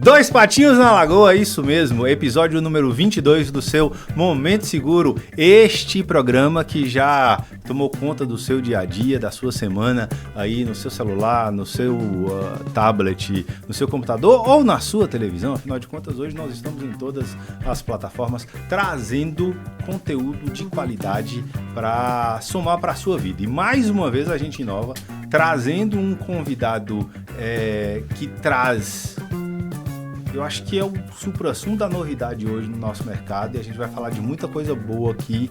Dois Patinhos na Lagoa, isso mesmo, episódio número 22 do seu Momento Seguro, este programa que já tomou conta do seu dia a dia, da sua semana, aí no seu celular, no seu tablet, no seu computador ou na sua televisão. Afinal de contas, hoje nós estamos em todas as plataformas trazendo conteúdo de qualidade para somar para a sua vida. E mais uma vez a gente inova, trazendo um convidado que traz... Eu acho que é o supra-sumo da novidade hoje no nosso mercado e a gente vai falar de muita coisa boa aqui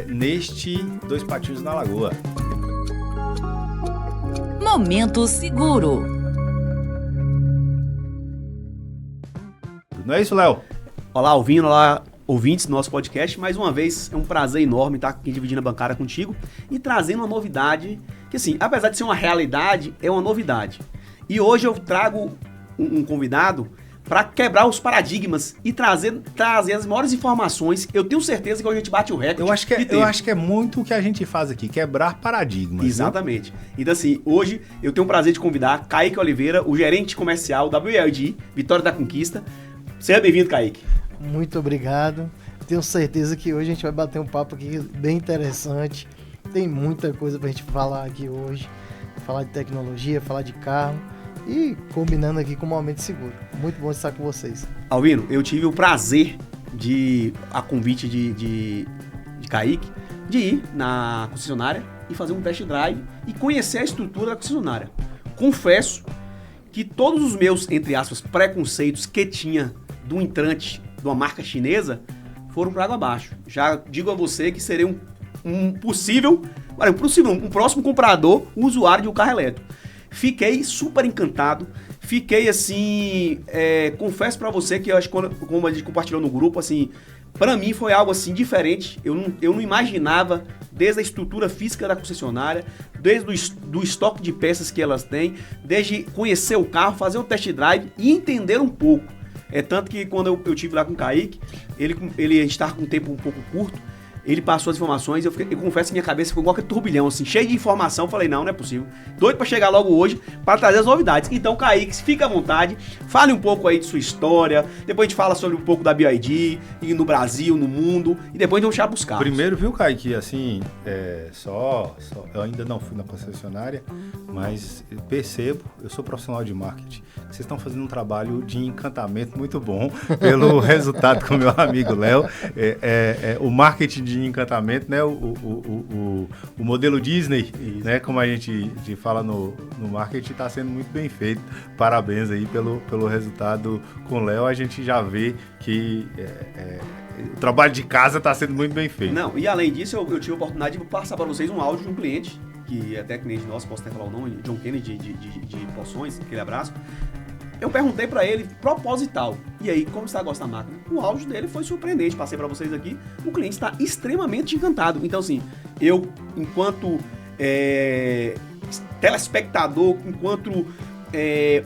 neste Dois Patinhos na Lagoa. Momento Seguro. Não é isso, Léo? Olá, olá, ouvintes do nosso podcast. Mais uma vez, é um prazer enorme estar aqui dividindo a bancada contigo e trazendo uma novidade que, assim, apesar de ser uma realidade, é uma novidade. E hoje eu trago um convidado para quebrar os paradigmas e trazer as maiores informações. Eu tenho certeza que hoje a gente bate o recorde. Eu acho que é muito o que a gente faz aqui, quebrar paradigmas. Exatamente. Né? Então, assim, hoje eu tenho o prazer de convidar Kaique Oliveira, o gerente comercial da BYD, Vitória da Conquista. Seja bem-vindo, Kaique. Muito obrigado. Tenho certeza que hoje a gente vai bater um papo aqui bem interessante. Tem muita coisa pra gente falar aqui hoje. Falar de tecnologia, falar de carro. E combinando aqui com o Momento Seguro. Muito bom estar com vocês. Alvino, eu tive o prazer a convite de Kaique, de ir na concessionária e fazer um test drive e conhecer a estrutura da concessionária. Confesso que todos os meus, entre aspas, preconceitos que tinha do entrante de uma marca chinesa foram para água abaixo. Já digo a você que serei um próximo comprador, usuário de um carro elétrico. Fiquei super encantado, fiquei assim, confesso pra você que eu acho que como a gente compartilhou no grupo, assim, pra mim foi algo assim diferente, eu não imaginava, desde a estrutura física da concessionária, desde o estoque de peças que elas têm, desde conhecer o carro, fazer o test drive e entender um pouco. É tanto que quando eu estive lá com o Kaique, a gente estava com um tempo um pouco curto, ele passou as informações, eu confesso que minha cabeça ficou igual aquele turbilhão, assim, cheio de informação. Eu falei, não é possível. Doido pra chegar logo hoje, para trazer as novidades. Então, Kaique, fica à vontade, fale um pouco aí de sua história, depois a gente fala sobre um pouco da BYD, e no Brasil, no mundo, e depois a gente vai buscar. Primeiro, viu, Kaique, assim, eu ainda não fui na concessionária, mas eu percebo, eu sou profissional de marketing, que vocês estão fazendo um trabalho de encantamento muito bom, pelo resultado com o meu amigo Léo. O marketing de encantamento, né? O modelo Disney, né? Como a gente fala no marketing, está sendo muito bem feito. Parabéns aí pelo resultado com o Léo. A gente já vê que o trabalho de casa está sendo muito bem feito. Não, e além disso, eu tive a oportunidade de passar para vocês um áudio de um cliente, que é até cliente nosso, posso até falar o nome, John Kennedy de Poções, aquele abraço. Eu perguntei pra ele, proposital, e aí, como está a gosto da máquina? O áudio dele foi surpreendente, passei pra vocês aqui, o cliente está extremamente encantado. Então, assim, eu, enquanto telespectador, enquanto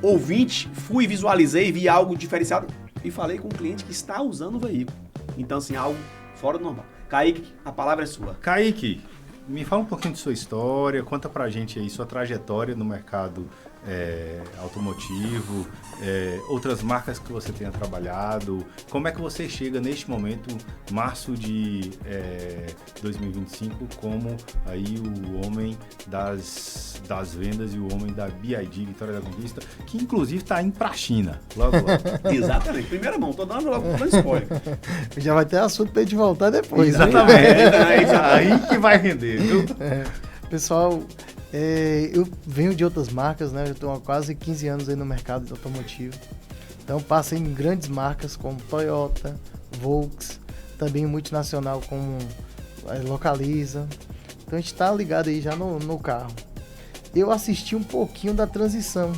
ouvinte, fui, visualizei, vi algo diferenciado e falei com o cliente que está usando o veículo. Então, assim, algo fora do normal. Kaique, a palavra é sua. Kaique, me fala um pouquinho de sua história, conta pra gente aí sua trajetória no mercado automotivo, outras marcas que você tenha trabalhado, como é que você chega neste momento, março de 2025, como aí o homem das vendas e o homem da BYD, Vitória da Conquista, que inclusive está indo pra China, logo. Exatamente, primeira mão, tô dando spoiler. Já vai ter assunto pra gente voltar depois. Exatamente, aí que vai render, viu? Pessoal, eu venho de outras marcas, né? Eu estou há quase 15 anos aí no mercado automotivo. Então passei em grandes marcas como Toyota, Volks, também multinacional como Localiza. Então a gente está ligado aí já no carro. Eu assisti um pouquinho da transição,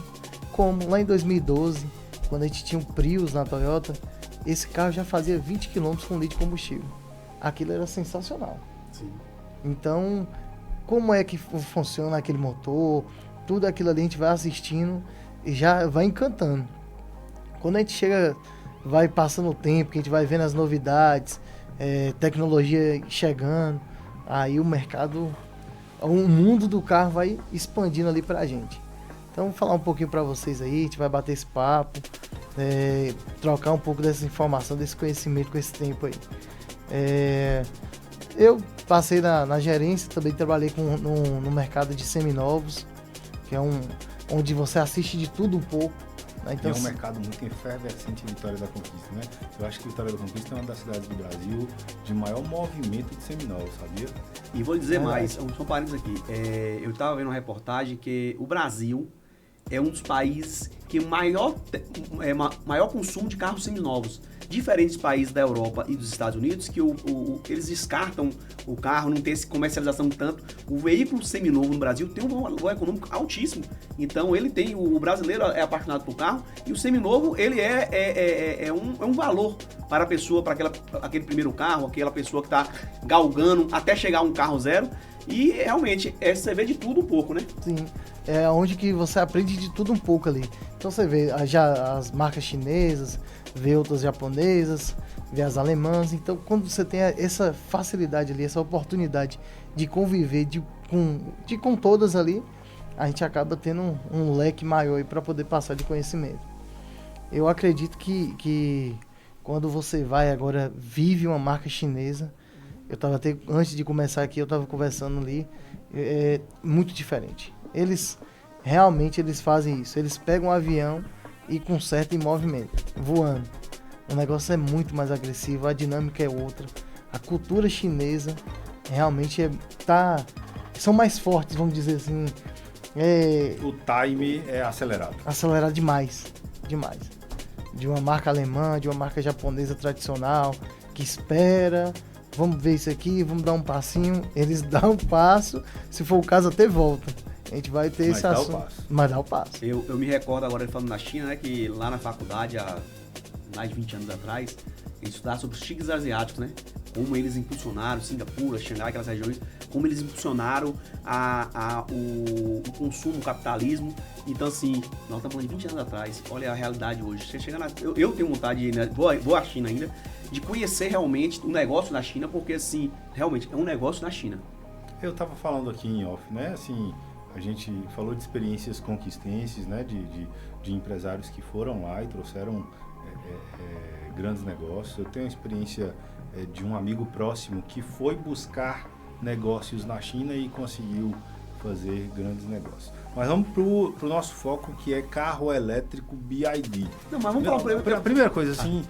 como lá em 2012, quando a gente tinha um Prius na Toyota, esse carro já fazia 20 km com litro de combustível. Aquilo era sensacional. Sim. Então, como é que funciona aquele motor, tudo aquilo ali a gente vai assistindo e já vai encantando. Quando a gente chega, vai passando o tempo, que a gente vai vendo as novidades, tecnologia chegando, aí o mercado, o mundo do carro vai expandindo ali pra gente. Então, vou falar um pouquinho pra vocês aí, a gente vai bater esse papo, trocar um pouco dessa informação, desse conhecimento com esse tempo aí. Eu passei na gerência, também trabalhei no mercado de seminovos, que é onde você assiste de tudo um pouco. Né? Então, é um mercado muito efervescente em Vitória da Conquista, né? Eu acho que Vitória da Conquista é uma das cidades do Brasil de maior movimento de seminovos, sabia? E vou dizer mais, só um parênteses aqui. Eu estava vendo uma reportagem que o Brasil é um dos países que maior consumo de carros seminovos. Diferentes países da Europa e dos Estados Unidos, que eles descartam o carro, não tem essa comercialização tanto. O veículo seminovo no Brasil tem um valor econômico altíssimo. Então ele tem, o brasileiro é apaixonado por carro, e o seminovo ele é um valor para a pessoa, para aquele primeiro carro, aquela pessoa que está galgando até chegar a um carro zero. E realmente, você vê de tudo um pouco, né? Sim, é onde que você aprende de tudo um pouco ali. Então você vê já as marcas chinesas, vê outras japonesas, vê as alemãs. Então quando você tem essa facilidade ali, essa oportunidade de conviver com todas ali, a gente acaba tendo um leque maior para poder passar de conhecimento. Eu acredito que quando você vai agora, vive uma marca chinesa, antes de começar aqui, eu estava conversando ali, é muito diferente. Eles fazem isso, eles pegam um avião e consertam em movimento, voando. O negócio é muito mais agressivo, a dinâmica é outra. A cultura chinesa realmente são mais fortes, vamos dizer assim. O time é acelerado. Acelerado demais. De uma marca alemã, de uma marca japonesa tradicional, que espera... Vamos ver isso aqui, vamos dar um passinho. Eles dão um passo, se for o caso até volta. A gente vai ter esse assunto. Mas dá o passo. Eu me recordo agora, falando na China, né, que lá na faculdade, há mais de 20 anos atrás, a gente estudava sobre os tigres asiáticos, né? Como eles impulsionaram, Singapura, Xangai, aquelas regiões, como eles impulsionaram o consumo, o capitalismo. Então, assim, nós estamos falando de 20 anos atrás, olha a realidade hoje. Você chega eu tenho vontade, né, vou à China ainda, de conhecer realmente o negócio da China, porque, assim, realmente é um negócio na China. Eu estava falando aqui em off, né, assim, a gente falou de experiências conquistenses, né, de empresários que foram lá e trouxeram grandes negócios. Eu tenho a experiência de um amigo próximo que foi buscar negócios na China e conseguiu fazer grandes negócios. Mas vamos pro nosso foco, que é carro elétrico BYD. Não, mas vamos falar a primeira coisa, assim,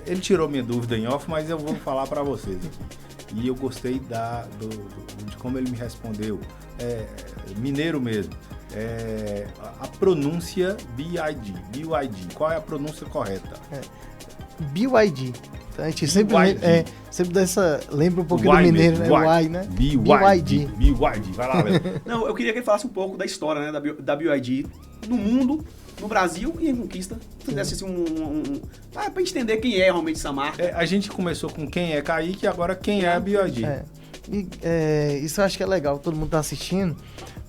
ele tirou minha dúvida em off, mas eu vou falar para vocês aqui. E eu gostei de como ele me respondeu. Mineiro mesmo. A pronúncia BYD. Qual é a pronúncia correta? BYD. Então a gente sempre lembra um pouquinho do mineiro, né? Y, né? BYD. Vai lá, Léo. Não, eu queria que ele falasse um pouco da história, né, da BYD no mundo, no Brasil e em Conquista. Se fizesse assim pra entender quem é realmente essa marca. A gente começou com quem é Kaique e agora quem é a BYD. Isso eu acho que é legal, todo mundo tá assistindo.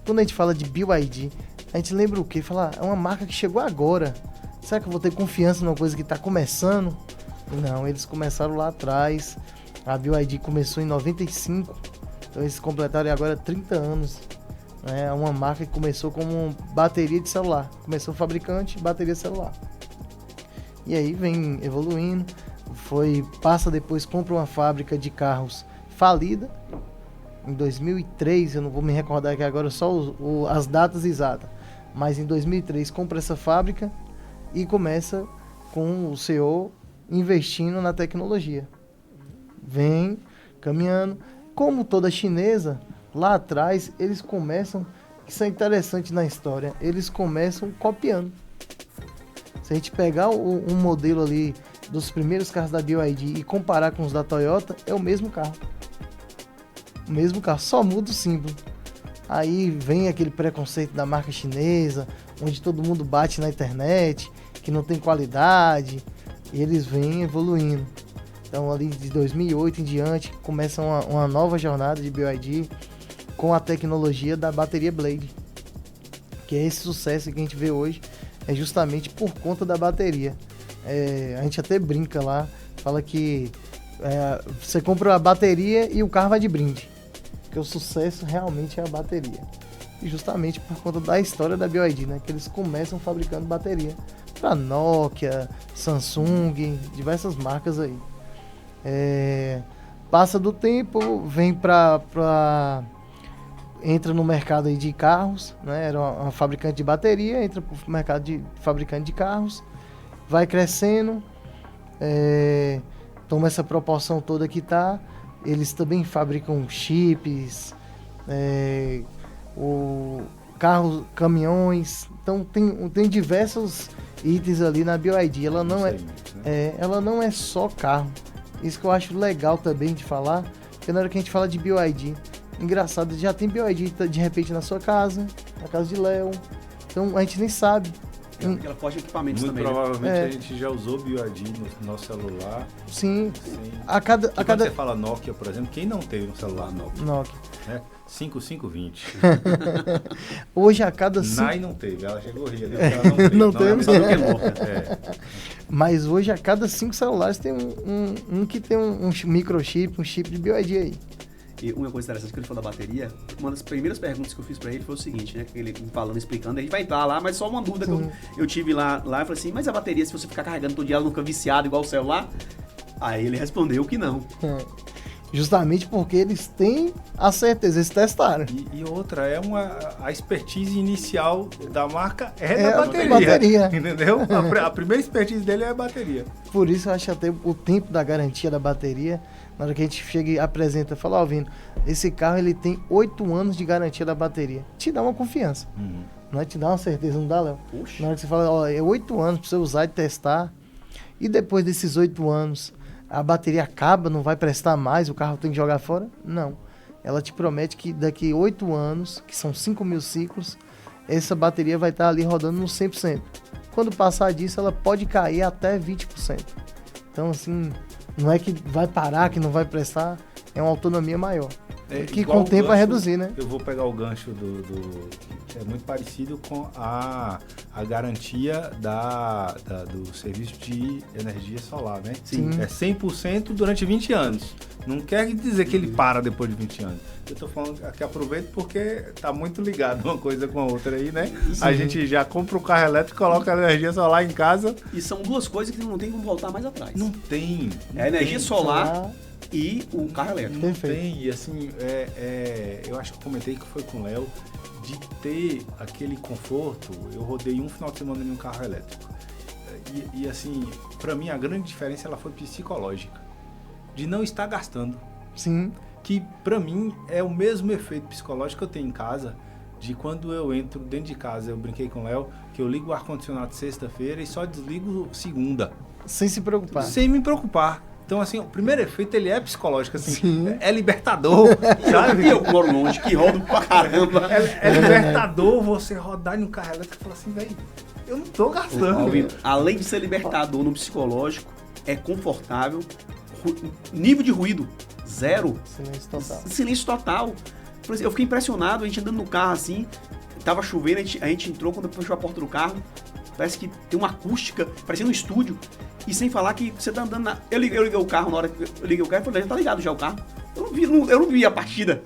Quando a gente fala de BYD, a gente lembra o quê? Fala, é uma marca que chegou agora. Será que eu vou ter confiança numa coisa que está começando? Não, eles começaram lá atrás. A BYD começou em 95, então eles completaram agora 30 anos. É uma marca que começou como bateria de celular. Começou fabricante, bateria de celular. E aí vem evoluindo. Passa depois, compra uma fábrica de carros falida. Em 2003, eu não vou me recordar aqui agora só as datas exatas. Mas em 2003 compra essa fábrica e começa com o CEO investindo na tecnologia. Vem caminhando. Como toda chinesa, lá atrás eles começam, isso é interessante na história, eles começam copiando. Se a gente pegar um modelo ali dos primeiros carros da BYD e comparar com os da Toyota, é o mesmo carro. O mesmo carro, só muda o símbolo. Aí vem aquele preconceito da marca chinesa, onde todo mundo bate na internet, que não tem qualidade, e eles vêm evoluindo. Então ali de 2008 em diante, começa uma nova jornada de BYD com a tecnologia da bateria Blade. Que é esse sucesso que a gente vê hoje, é justamente por conta da bateria. A gente até brinca lá, fala que você compra a bateria e o carro vai de brinde. Porque o sucesso realmente é a bateria. E justamente por conta da história da BYD, né? Que eles começam fabricando bateria para Nokia, Samsung, diversas marcas aí. Passa do tempo, vem entra no mercado aí de carros, né? Era uma fabricante de bateria, entra pro mercado de fabricante de carros, vai crescendo, toma essa proporção toda que tá. Eles também fabricam chips, carros, caminhões, então tem diversos itens ali na BYD. Ela não é só carro. Isso que eu acho legal também de falar, porque na hora que a gente fala de BYD, engraçado, já tem BYD de repente na sua casa, na casa de Léo, então a gente nem sabe. Aquela forte de equipamentos muito também. Provavelmente a gente já usou BYD no nosso celular. Sim. Quando você fala Nokia, por exemplo, quem não teve um celular Nokia? 5520. Hoje a cada Nai não teve, ela chegou a rir ali, ela não teve. Não teve. Mas hoje a cada 5 celulares tem um que tem um microchip, um chip de BYD aí. E uma coisa interessante que ele falou da bateria, uma das primeiras perguntas que eu fiz pra ele foi o seguinte, né? Ele falando, explicando, a gente vai entrar lá, mas só uma dúvida que eu tive lá, eu falei assim, mas a bateria, se você ficar carregando todo dia, ela não fica viciada igual o celular? Aí ele respondeu que não. Justamente porque eles têm a certeza, eles testaram. E outra, a expertise inicial da marca da da bateria. Entendeu? A primeira expertise dele é a bateria. Por isso eu acho até o tempo da garantia da bateria, na hora que a gente chega e apresenta, fala, ó, Vino, esse carro ele tem 8 anos de garantia da bateria. Te dá uma confiança. Não é te dá uma certeza, não dá, Léo? Na hora que você fala, ó, é 8 anos pra você usar e testar, e depois desses 8 anos, a bateria acaba, não vai prestar mais, o carro tem que jogar fora? Não. Ela te promete que daqui 8 anos, que são 5.000 ciclos, essa bateria vai estar ali rodando no 100%. Quando passar disso, ela pode cair até 20%. Então, assim, não é que vai parar, que não vai prestar, é uma autonomia maior. Que com o tempo vai reduzir, né? Eu vou pegar o gancho é muito parecido com a garantia do serviço de energia solar, né? Sim. É 100% durante 20 anos. Não quer dizer que ele para depois de 20 anos. Eu tô falando que aproveito porque tá muito ligado uma coisa com a outra aí, né? Sim. A gente já compra o carro elétrico, coloca a energia solar em casa. E são duas coisas que não tem como voltar mais atrás. Não tem. A energia solar e o carro elétrico. Não tem, e assim, eu acho que eu comentei que foi com o Léo, de ter aquele conforto. Eu rodei um final de semana em um carro elétrico. E assim, pra mim a grande diferença ela foi psicológica. De não estar gastando. Sim. Que pra mim é o mesmo efeito psicológico que eu tenho em casa, de quando eu entro dentro de casa, eu brinquei com o Léo, que eu ligo o ar-condicionado sexta-feira e só desligo segunda. Sem se preocupar. Sem me preocupar. Então, assim, o primeiro efeito, ele é psicológico, assim, é libertador, sabe? Eu moro longe, que rodo pra caramba. É libertador você rodar em um carro elétrico e falar assim, velho, eu não tô gastando. Além de ser libertador no psicológico, é confortável, nível de ruído, zero. Silêncio total. Silêncio total. Por exemplo, eu fiquei impressionado, a gente andando no carro assim, tava chovendo, a gente entrou, quando fechou a porta do carro, parece que tem uma acústica, parecendo um estúdio. E sem falar que você tá andando na... Eu liguei o carro, na hora que eu liguei o carro, eu falei, já tá ligado já o carro. Eu não vi a partida,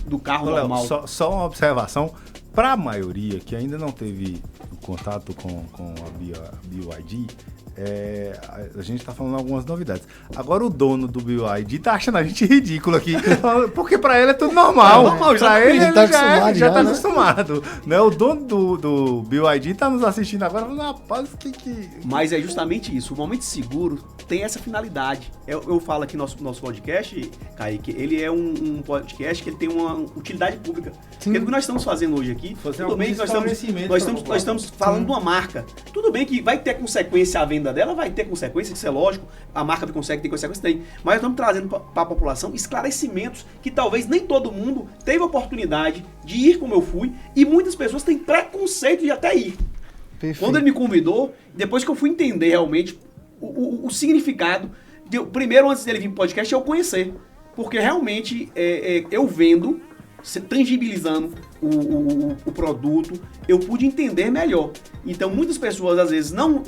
do carro normal. Só uma observação, pra maioria que ainda não teve contato com a BYD, a gente tá falando algumas novidades. Agora o dono do BYD tá achando a gente ridículo aqui, porque pra ele é tudo normal. Pra ele já tá acostumado. Né? O dono do BYD tá nos assistindo agora, falando, rapaz, que... Mas é justamente isso, o Momento Seguro tem essa finalidade. Eu falo aqui no nosso podcast, Kaique, ele é um podcast que ele tem uma utilidade pública. Sim. O que nós estamos fazendo hoje aqui, tudo bem que nós estamos falando de uma marca. Tudo bem que vai ter consequência a venda dela, vai ter consequência, isso é lógico, a marca do Consegue tem consequência, tem. Mas nós estamos trazendo para a população esclarecimentos que talvez nem todo mundo teve a oportunidade de ir como eu fui, e muitas pessoas têm preconceito de até ir. Perfeito. Quando ele me convidou, depois que eu fui entender realmente o significado, primeiro antes dele vir para o podcast, eu conhecer. Porque realmente eu vendo, tangibilizando o produto, eu pude entender melhor. Então muitas pessoas às vezes não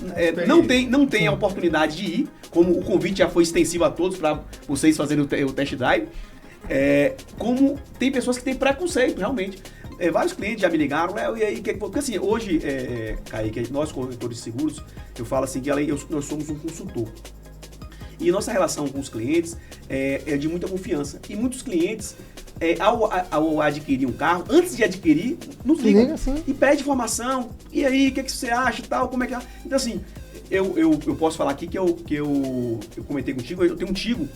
têm a oportunidade de ir, como o convite já foi extensivo a todos para vocês fazerem o test drive, como tem pessoas que têm preconceito realmente. vários clientes já me ligaram, Léo, e aí, porque assim, hoje, Kaique, nós corretores de seguros, eu falo assim, que nós somos um consultor. E nossa relação com os clientes é de muita confiança. E muitos clientes, ao adquirir um carro, antes de adquirir, nos ligam e pede informação. E aí, o que você acha e tal, como é que é? Então assim, eu posso falar aqui que eu comentei contigo, eu tenho um Tigo.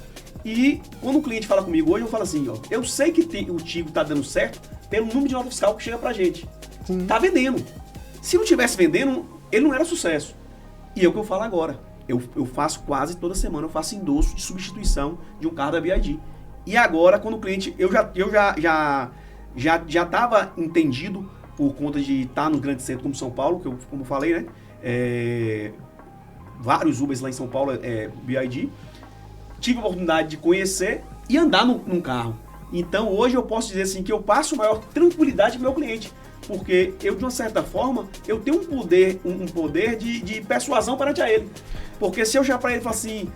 E quando o cliente fala comigo hoje, eu falo assim, ó, eu sei que o Tigo tá dando certo pelo número de nota fiscal que chega pra gente. Sim. Tá vendendo. Se não tivesse vendendo, ele não era sucesso. E é o que eu falo agora. Eu faço quase toda semana, eu faço endosso de substituição de um carro da BYD. E agora, quando o cliente... Eu já tava entendido por conta de estar no grande centro como São Paulo, como eu falei, né? Vários Ubers lá em São Paulo, BYD. Tive a oportunidade de conhecer e andar num carro. Então, hoje eu posso dizer assim que eu passo maior tranquilidade para o meu cliente. Porque eu, de uma certa forma, eu tenho um poder de persuasão perante a ele. Porque se eu já para ele e falar assim,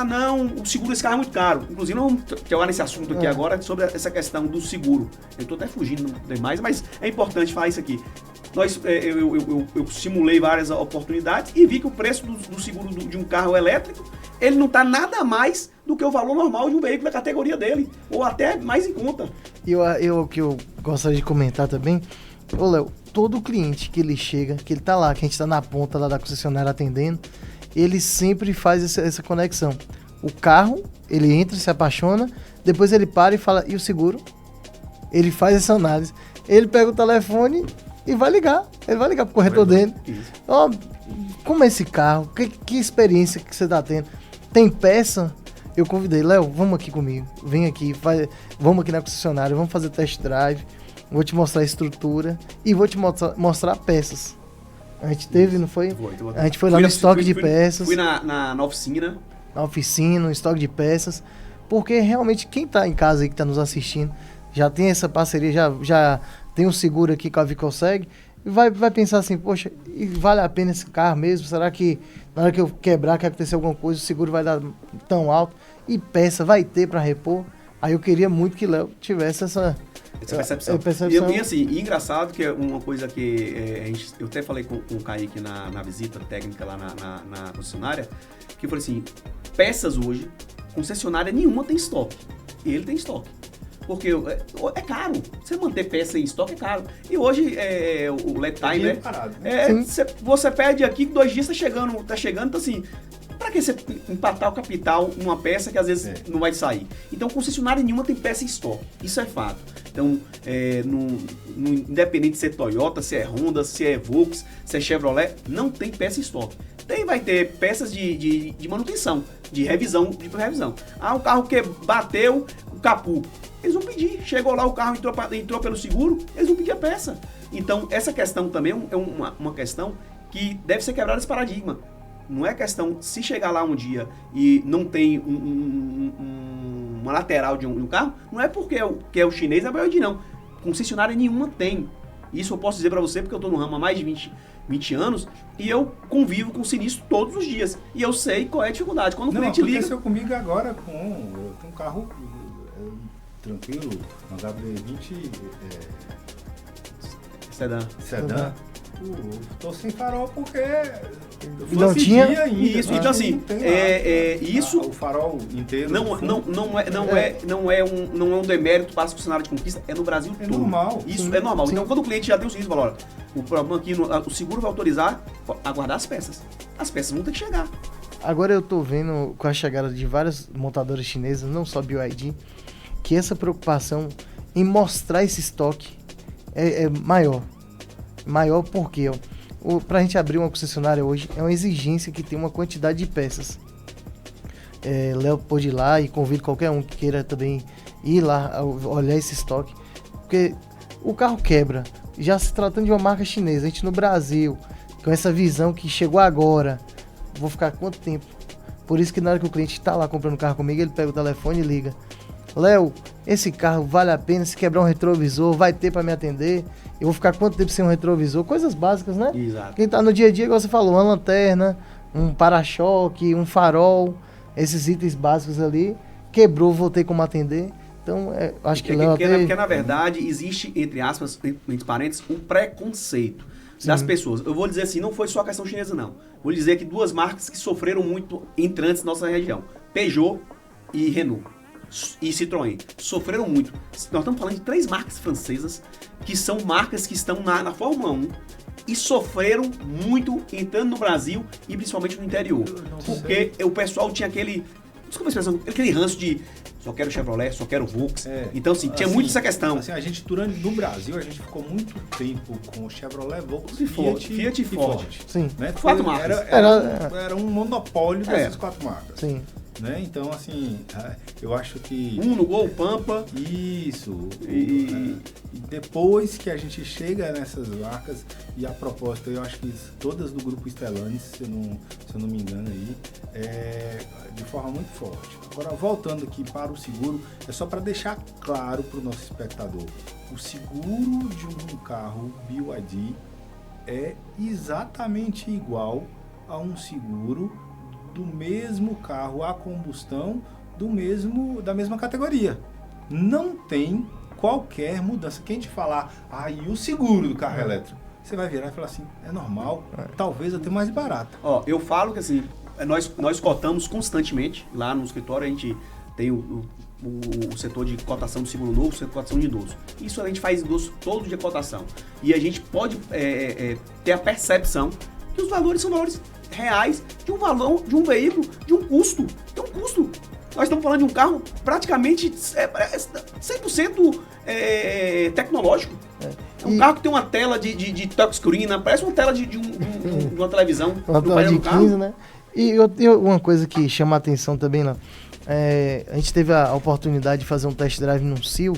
não, o seguro desse carro é muito caro. Inclusive, não vamos falar nesse assunto aqui agora, sobre essa questão do seguro. Eu estou até fugindo demais, mas é importante falar isso aqui. Eu simulei várias oportunidades e vi que o preço do seguro de um carro elétrico, ele não está nada mais do que o valor normal de um veículo da categoria dele, ou até mais em conta. O que eu gostaria de comentar também, ô Léo, todo cliente que ele chega, que ele tá lá, que a gente tá na ponta lá da concessionária atendendo, ele sempre faz essa conexão. O carro, ele entra, se apaixona, depois ele para e fala, e o seguro? Ele faz essa análise, ele pega o telefone e vai ligar. Ele vai ligar pro corretor dele. Ó, como é esse carro? Que experiência que você tá tendo? Tem peça? Eu convidei, Léo, vamos aqui comigo. Vem aqui, vamos aqui na concessionária, vamos fazer test drive. Vou te mostrar a estrutura e vou te mostrar peças. A gente teve, não foi? A gente foi lá no estoque de peças. Fui na oficina. Na oficina, no estoque de peças. Porque realmente quem tá em casa aí que tá nos assistindo, já tem essa parceria, já tem um seguro aqui com a Vicoseg, e vai pensar assim, poxa, e vale a pena esse carro mesmo? Será que na hora que eu quebrar, que acontecer alguma coisa, o seguro vai dar tão alto? E peça vai ter para repor? Aí eu queria muito que Léo tivesse essa percepção. E assim, engraçado que é uma coisa que eu até falei com o Kaique na visita técnica lá na concessionária, que eu falei assim, peças hoje, concessionária nenhuma tem estoque. Ele tem estoque. Porque é caro. Você manter peça em estoque é caro. E hoje o lead time, né? Parado, né? Você perde aqui, 2 dias tá chegando, então assim, pra que você empatar o capital numa peça que às vezes não vai sair? Então, concessionária nenhuma tem peça em estoque. Isso é fato. Então, independente se é Toyota, se é Honda, se é Volkswagen, se é Chevrolet, não tem peça em estoque. Vai ter peças de manutenção, de revisão. O carro que bateu o capô. Eles vão pedir. Chegou lá, o carro entrou pelo seguro, eles vão pedir a peça. Então, essa questão também é uma questão que deve ser quebrada esse paradigma. Não é questão, se chegar lá um dia e não tem uma lateral de um carro, não é porque é o chinês, é a BYD, não. Concessionária nenhuma tem. Isso eu posso dizer para você, porque eu estou no ramo há mais de 20 anos e eu convivo com sinistro todos os dias. E eu sei qual é a dificuldade. Quando o cliente liga... aconteceu comigo agora eu tenho um carro tranquilo, um HB20 sedã. Tô sem farol porque não tinha ainda. Isso, então assim, isso o farol inteiro não é um demérito para a concessionária de conquista, é no Brasil todo. Normal. Isso é normal. Sim. Então quando o cliente já tem o serviço, fala, olha, o problema aqui, o seguro vai autorizar aguardar as peças. As peças vão ter que chegar. Agora eu tô vendo com a chegada de várias montadoras chinesas, não só BYD, que essa preocupação em mostrar esse estoque é maior. Maior porque pra gente abrir uma concessionária hoje é uma exigência que tem uma quantidade de peças. Léo pode ir lá e convido qualquer um que queira também ir lá olhar esse estoque, porque o carro quebra. Já se tratando de uma marca chinesa, a gente no Brasil, com essa visão que chegou agora, vou ficar quanto tempo? Por isso que na hora que o cliente está lá comprando o carro comigo, ele pega o telefone e liga. Léo, esse carro vale a pena? Se quebrar um retrovisor, vai ter para me atender? Eu vou ficar quanto tempo sem um retrovisor? Coisas básicas, né? Exato. Quem tá no dia a dia, igual você falou, uma lanterna, um para-choque, um farol, esses itens básicos ali. Quebrou, vou ter como atender. Então, acho que Léo porque, na verdade, existe, entre aspas, entre parênteses, um preconceito das pessoas. Eu vou dizer assim, não foi só a questão chinesa, não. Vou dizer que duas marcas que sofreram muito entrantes na nossa região. Peugeot e Renault. E Citroën. Sofreram muito. Nós estamos falando de 3 marcas francesas, que são marcas que estão na Fórmula 1 e sofreram muito entrando no Brasil e principalmente no interior. Porque o pessoal tinha aquele... Desculpa a expressão, aquele ranço de só quero Chevrolet, só quero Volks. Então, assim, tinha muito essa questão. Assim, a gente, no Brasil, a gente ficou muito tempo com Chevrolet, Volks, Fiat e Ford. Sim. Né? 4 marcas. Era um monopólio dessas 4 marcas. Sim. Né? Então, assim, eu acho que... Uno, Gol, Pampa. Isso. E depois que a gente chega nessas marcas, e a proposta, eu acho que todas do grupo Stellantis, se eu não me engano aí, de forma muito forte. Agora, voltando aqui para o seguro, é só para deixar claro para o nosso espectador. O seguro de um carro BYD é exatamente igual a um seguro do mesmo carro a combustão da mesma categoria. Não tem qualquer mudança. Quem te falar, e o seguro do carro elétrico? Você vai virar e falar assim, é normal, talvez até mais barato. Eu falo que assim, nós cotamos constantemente, lá no escritório a gente tem o setor de cotação do seguro novo, o setor de cotação de idoso. Isso a gente faz idoso todo dia cotação. E a gente pode ter a percepção que os valores são valores reais de um valor, de um veículo, de um custo. Tem um custo. Nós estamos falando de um carro praticamente 100% tecnológico. É um carro que tem uma tela de touchscreen, parece uma tela de uma televisão. Uma tela de 15, né? E uma coisa que chama a atenção também, né? A gente teve a oportunidade de fazer um test drive num Sil,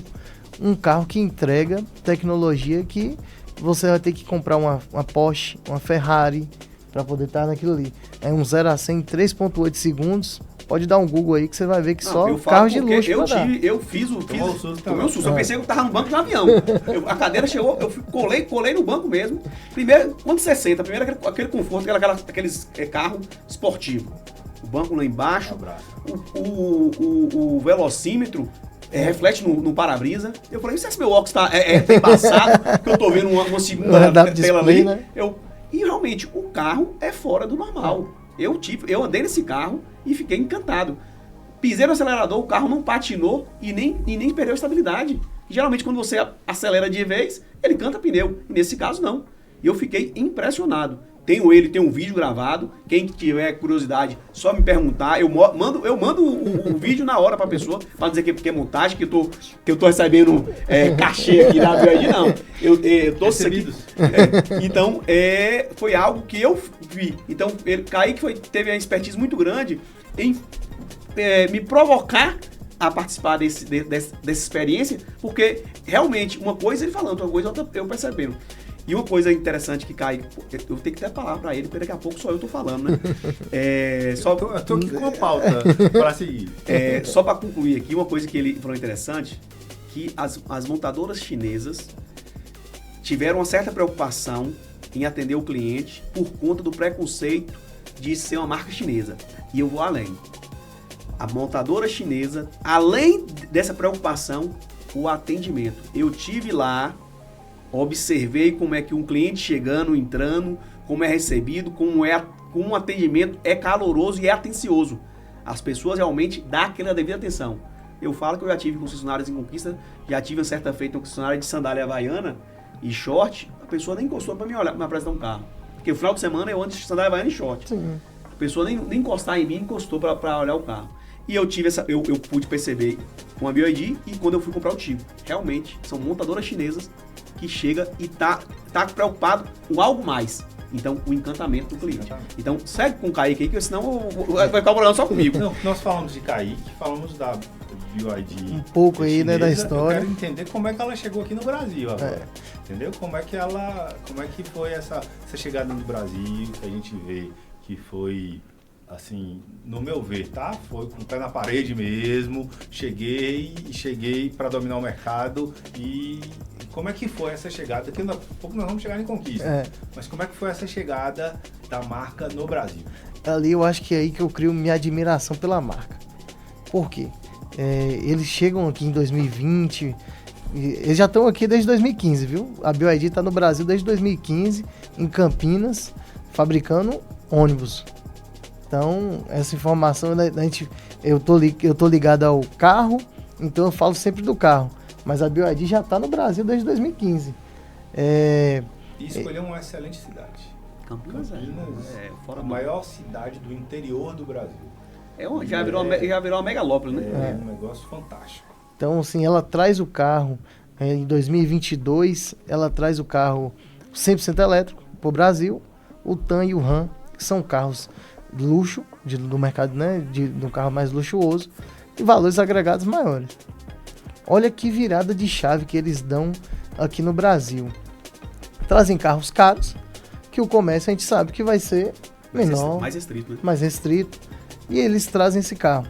um carro que entrega tecnologia que você vai ter que comprar uma Porsche, uma Ferrari, para poder estar naquilo ali. É um 0 a 100 em 3.8 segundos. Pode dar um Google aí que você vai ver que só carros de luxo eu fiz o meu susto. Eu pensei que eu tava no banco de um avião. A cadeira chegou, eu colei no banco mesmo. Primeiro, quando você senta, primeiro aquele conforto, aqueles carro esportivo. O banco lá embaixo, o velocímetro reflete no para-brisa. Eu falei, se esse meu óculos tá embaçado, que eu tô vendo uma segunda tela ali, né? E realmente, o carro é fora do normal. Eu andei nesse carro e fiquei encantado. Pisei no acelerador, o carro não patinou e nem perdeu a estabilidade. Geralmente, quando você acelera de vez, ele canta pneu. E nesse caso, não. E eu fiquei impressionado. Tem um vídeo gravado. Quem tiver curiosidade, só me perguntar. Eu mando o vídeo na hora pra pessoa, pra dizer que é montagem, que eu tô recebendo cachê aqui na BYD, não. Eu tô recebidos. Então, foi algo que eu vi. Então, Kaique teve uma expertise muito grande em me provocar a participar dessa experiência, porque realmente uma coisa ele falando, outra coisa eu percebendo. E uma coisa interessante que cai, eu tenho que ter a palavra para ele, porque daqui a pouco só eu tô falando, né? Eu tô aqui com uma pauta para seguir. Só para concluir aqui, uma coisa que ele falou interessante, que as montadoras chinesas tiveram uma certa preocupação em atender o cliente por conta do preconceito de ser uma marca chinesa. E eu vou além. A montadora chinesa, além dessa preocupação, o atendimento. Eu tive lá, observei como é que um cliente chegando, entrando, como é recebido, como um atendimento é caloroso e é atencioso. As pessoas realmente dão aquela devida atenção. Eu falo que eu já tive concessionários em Conquista, já tive uma certa feita uma concessionária de sandália havaiana e short, a pessoa nem encostou para me olhar, para me apresentar um carro. Porque no final de semana eu ando de sandália havaiana e short. Sim. A pessoa nem encostar em mim, encostou para olhar o carro. E eu pude perceber com a BYD e quando eu fui comprar o Tigo. Realmente, são montadoras chinesas que chega e tá preocupado com algo mais. Então, o encantamento do cliente. Então, segue com o Kaique aí, que senão vai ficar o problema só comigo. Não, nós falamos de Kaique, falamos da BYD. Um pouco aí, chinesa, né, da história. Eu quero entender como é que ela chegou aqui no Brasil agora. Entendeu? Como é que foi essa chegada no Brasil, que a gente vê que foi... Assim, no meu ver, tá? Foi com o pé na parede mesmo, cheguei para dominar o mercado. E como é que foi essa chegada? Daqui a pouco nós vamos chegar em Conquista. Mas como é que foi essa chegada da marca no Brasil? Ali eu acho que é aí que eu crio minha admiração pela marca. Por quê? Eles chegam aqui em 2020, eles já estão aqui desde 2015, viu? A BYD está no Brasil desde 2015, em Campinas, fabricando ônibus. Então, essa informação, eu tô ligado ao carro, então eu falo sempre do carro. Mas a BYD já está no Brasil desde 2015. E escolheu uma excelente cidade. Campinas a maior cidade do interior do Brasil. Já virou uma megalópole, né? É um negócio fantástico. Então, assim, ela traz o carro, em 2022, ela traz o carro 100% elétrico para o Brasil, o TAM e o RAM, que são carros de luxo, do mercado, né, de um carro mais luxuoso, e valores agregados maiores. Olha que virada de chave que eles dão aqui no Brasil. Trazem carros caros, que o comércio a gente sabe que vai ser menor, mais restrito, né? Mais restrito, e eles trazem esse carro.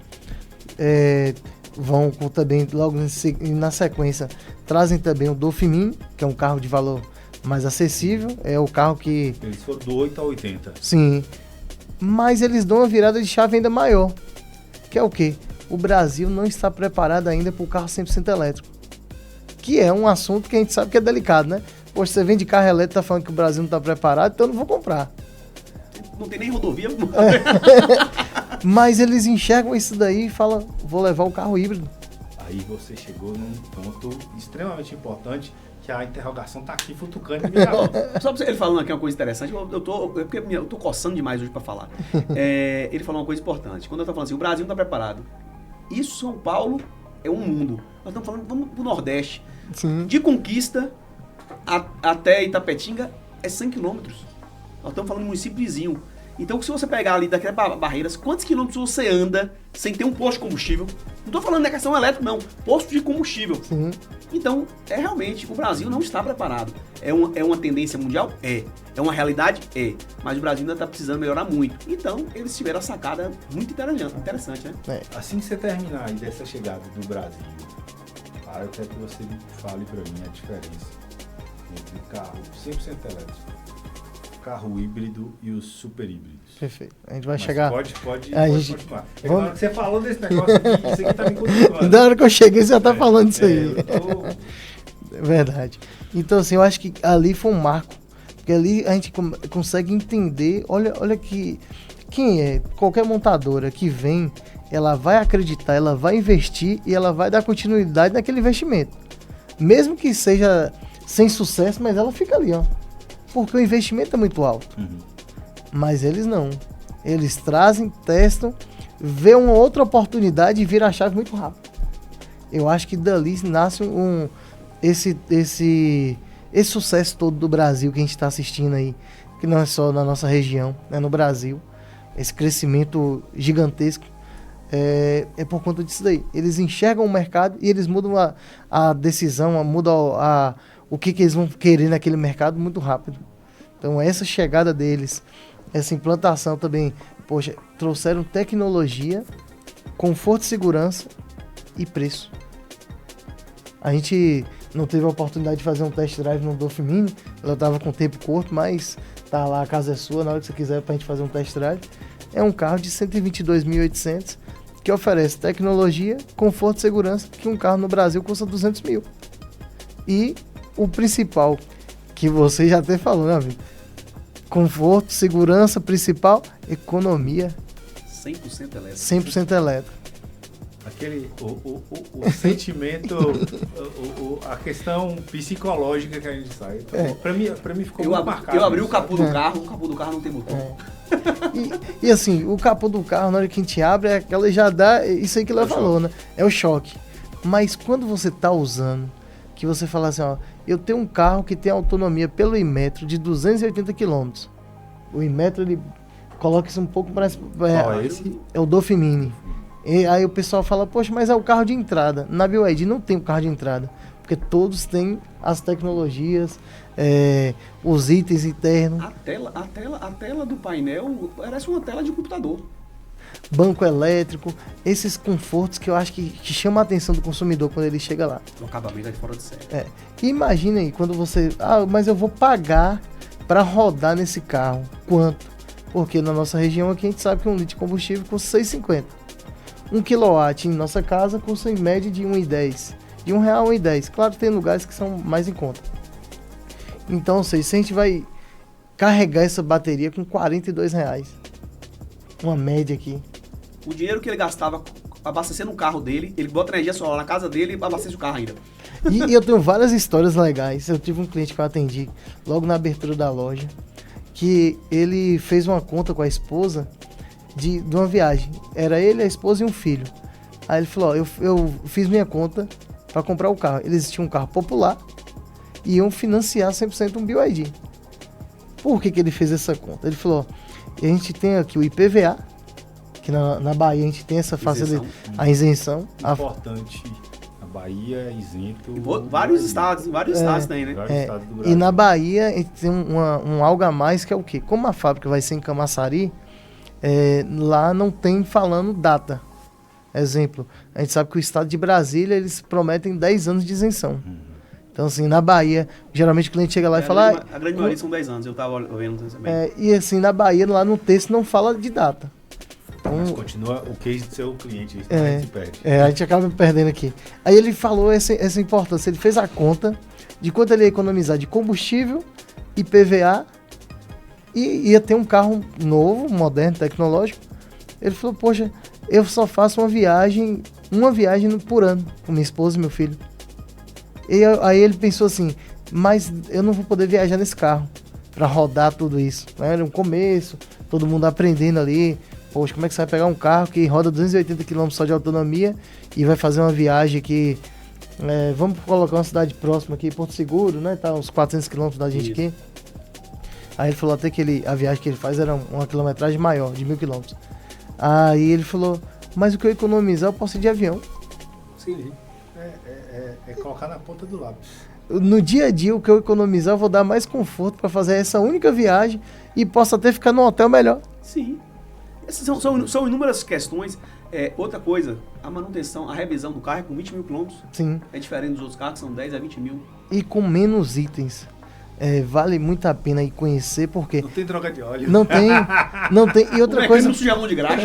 Vão também, logo na sequência, trazem também o Dolphin Mini, que é um carro de valor mais acessível, é o carro que... Eles foram do 8 a 80. Sim, mas eles dão uma virada de chave ainda maior, que é o quê? O Brasil não está preparado ainda para o carro 100% elétrico, que é um assunto que a gente sabe que é delicado, né? Poxa, você vende carro elétrico e tá falando que o Brasil não está preparado, então eu não vou comprar. Não tem nem rodovia. Mas eles enxergam isso daí e falam, vou levar o carro híbrido. Aí você chegou num ponto extremamente importante, que a interrogação tá aqui futucando minha boca. Só pra ele falando aqui uma coisa interessante, eu tô coçando demais hoje pra falar. Ele falou uma coisa importante. Quando eu tô falando assim, o Brasil não tá preparado. Isso, São Paulo, é um mundo. Nós estamos falando, vamos pro Nordeste. Sim. De Conquista até Itapetinga é 100 quilômetros. Nós estamos falando de um município vizinho. Então, se você pegar ali daquelas barreiras, quantos quilômetros você anda sem ter um posto de combustível? Não estou falando da questão elétrica, não. Posto de combustível. Sim. Então, realmente, o Brasil não está preparado. É uma tendência mundial? É uma realidade? Mas o Brasil ainda está precisando melhorar muito. Então, eles tiveram a sacada muito interessante, né? Assim que você terminar aí dessa chegada do Brasil, eu quero que você fale para mim a diferença entre carro 100% elétrico, carro híbrido e os super híbridos. Perfeito. A gente vai chegar... Pode gente... continuar. Na hora que você falou desse negócio aqui, isso aqui tá me condicionando. Da hora que eu cheguei, você já tá falando isso aí. Eu Verdade. Então, assim, eu acho que ali foi um marco. Porque ali a gente consegue entender... Olha que... Quem é? Qualquer montadora que vem, ela vai acreditar, ela vai investir e ela vai dar continuidade naquele investimento. Mesmo que seja sem sucesso, mas ela fica ali, ó. Porque o investimento é muito alto. Uhum. Mas eles não. Eles trazem, testam, vê uma outra oportunidade e vira a chave muito rápido. Eu acho que dali nasce esse sucesso todo do Brasil que a gente está assistindo aí, que não é só na nossa região, é no Brasil. Esse crescimento gigantesco é por conta disso daí. Eles enxergam o mercado e eles mudam a decisão, mudam o que eles vão querer naquele mercado muito rápido. Então essa chegada deles, essa implantação também, poxa, trouxeram tecnologia, conforto, segurança e preço. A gente não teve a oportunidade de fazer um test drive no Dolphin Mini, ela estava com tempo curto, mas tá lá, a casa é sua, na hora que você quiser pra gente fazer um test drive. É um carro de 122.800 que oferece tecnologia, conforto e segurança que um carro no Brasil custa 200 mil. E o principal, que você já até falou, né, amigo? Conforto, segurança, principal, economia. 100% elétrico. 100% elétrico. Aquele, o sentimento, a questão psicológica que a gente sai. Então, pra mim ficou muito marcado. Eu abri o capô do carro, o capô do carro não tem botão. E assim, o capô do carro, na hora que a gente abre, ela já dá isso aí que ela falou, né? É o choque. Mas quando você tá usando, que você fala assim, ó, eu tenho um carro que tem autonomia pelo Inmetro de 280 km. O Inmetro, ele coloca isso um pouco mais... esse? É o Dolphin Mini. E aí o pessoal fala, poxa, mas é o carro de entrada. Na BYD não tem o carro de entrada, porque todos têm as tecnologias, os itens internos. A tela do painel parece uma tela de computador. Banco elétrico, esses confortos que eu acho que chama a atenção do consumidor quando ele chega lá. O acabamento é de fora de série. E imagina aí, quando você... mas eu vou pagar para rodar nesse carro. Quanto? Porque na nossa região aqui a gente sabe que um litro de combustível custa R$6,50. 1 kW em nossa casa custa em média de R$1,10. De R$1 a R$1,10. Claro, tem lugares que são mais em conta. Então, ou seja, se a gente vai carregar essa bateria com R$42, uma média aqui. O dinheiro que ele gastava abastecendo o carro dele, ele bota energia solar na casa dele e abastece o carro ainda. E eu tenho várias histórias legais. Eu tive um cliente que eu atendi logo na abertura da loja, que ele fez uma conta com a esposa de uma viagem. Era ele, a esposa e um filho. Aí ele falou, ó, eu fiz minha conta para comprar o carro. Eles tinham um carro popular e iam financiar 100% um BYD. Por que ele fez essa conta? Ele falou, ó, a gente tem aqui o IPVA, que na Bahia a gente tem essa facilidade, a isenção. Importante. A Bahia é isento. Vários estados tem, né? Vários estados do Brasil. E na Bahia a gente tem um algo a mais que é o quê? Como a fábrica vai ser em Camaçari, lá não tem falando data. Exemplo, a gente sabe que o estado de Brasília, eles prometem 10 anos de isenção. Então, assim, na Bahia, geralmente o cliente chega lá e fala... A grande maioria são 10 anos, eu tava vendo também. E assim, na Bahia, lá no texto, não fala de data. Então, mas continua o case do seu cliente, a gente se perde. A gente acaba perdendo aqui. Aí ele falou essa importância, ele fez a conta de quanto ele ia economizar de combustível, IPVA, e ia ter um carro novo, moderno, tecnológico. Ele falou, poxa, eu só faço uma viagem por ano, com minha esposa e meu filho. E aí ele pensou assim, mas eu não vou poder viajar nesse carro para rodar tudo isso. Era um começo, todo mundo aprendendo ali. Poxa, como é que você vai pegar um carro que roda 280 km só de autonomia e vai fazer uma viagem aqui, vamos colocar uma cidade próxima aqui, Porto Seguro, né? Tá uns 400 km da gente aqui. Aí ele falou até que a viagem que ele faz era uma quilometragem maior, de 1.000 km. Aí ele falou, mas o que eu economizar eu posso ir de avião. Sim, é colocar na ponta do lápis. No dia a dia, o que eu economizar, eu vou dar mais conforto para fazer essa única viagem e posso até ficar num hotel melhor. Sim. Essas são inúmeras questões. Outra coisa, a manutenção, a revisão do carro é com 20 mil quilômetros. Sim. É diferente dos outros carros, que são 10 a 20 mil. E com menos itens. Vale muito a pena ir conhecer, porque... Não tem troca de óleo. Não tem. E outra coisa... Não suja mão de graxa.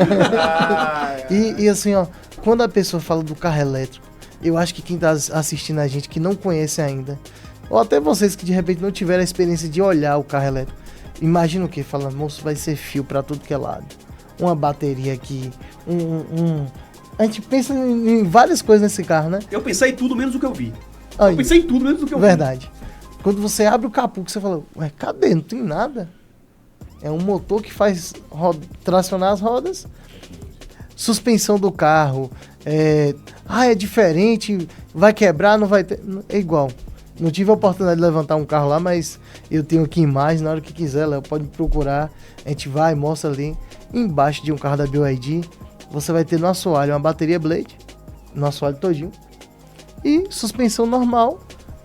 E assim, ó, quando a pessoa fala do carro elétrico, eu acho que quem tá assistindo a gente que não conhece ainda, ou até vocês que de repente não tiveram a experiência de olhar o carro elétrico, imagina o que? Fala, moço, vai ser fio pra tudo que é lado. Uma bateria aqui, A gente pensa em várias coisas nesse carro, né? Eu pensei em tudo menos o que eu vi. Aí, eu pensei em tudo menos o que eu vi. Verdade. Quando você abre o capô, você fala, ué, cadê? Não tem nada. É um motor que faz tracionar as rodas. Suspensão do carro. É diferente, vai quebrar, não vai ter... É igual. Não tive a oportunidade de levantar um carro lá, mas eu tenho aqui imagens, na hora que quiser, Léo, pode me procurar. A gente vai, mostra ali. Embaixo de um carro da BYD, você vai ter no assoalho uma bateria Blade, no assoalho todinho. E suspensão normal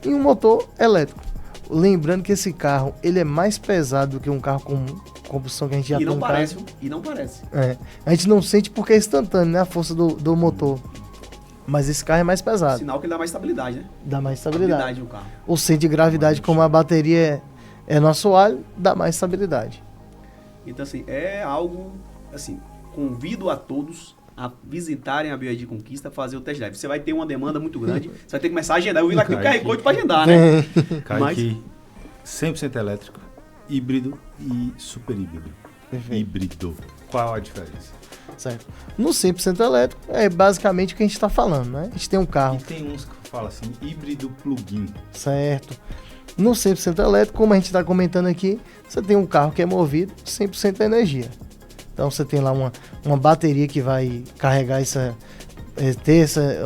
e um motor elétrico. Lembrando que esse carro, ele é mais pesado do que um carro comum, combustão que a gente já tem no carro. E não parece. A gente não sente porque é instantâneo, né? A força do motor. Mas esse carro é mais pesado. Sinal que ele dá mais estabilidade, né? Dá mais estabilidade. No carro. O centro de gravidade, como a bateria é no assoalho, dá mais estabilidade. Então, assim, é algo, assim, convido a todos a visitarem a BYD Conquista, fazer o test drive. Você vai ter uma demanda muito grande, você vai ter que começar a agendar. Eu vi lá que o QR Code para agendar, né? Kaique, 100% elétrico, híbrido e super híbrido. Perfeito. Híbrido. Qual a diferença? Certo. No 100% elétrico, é basicamente o que a gente está falando, né? A gente tem um carro. E tem uns que falam assim, híbrido plug-in. Certo. No 100% elétrico, como a gente está comentando aqui, você tem um carro que é movido 100% a energia. Então você tem lá uma bateria que vai carregar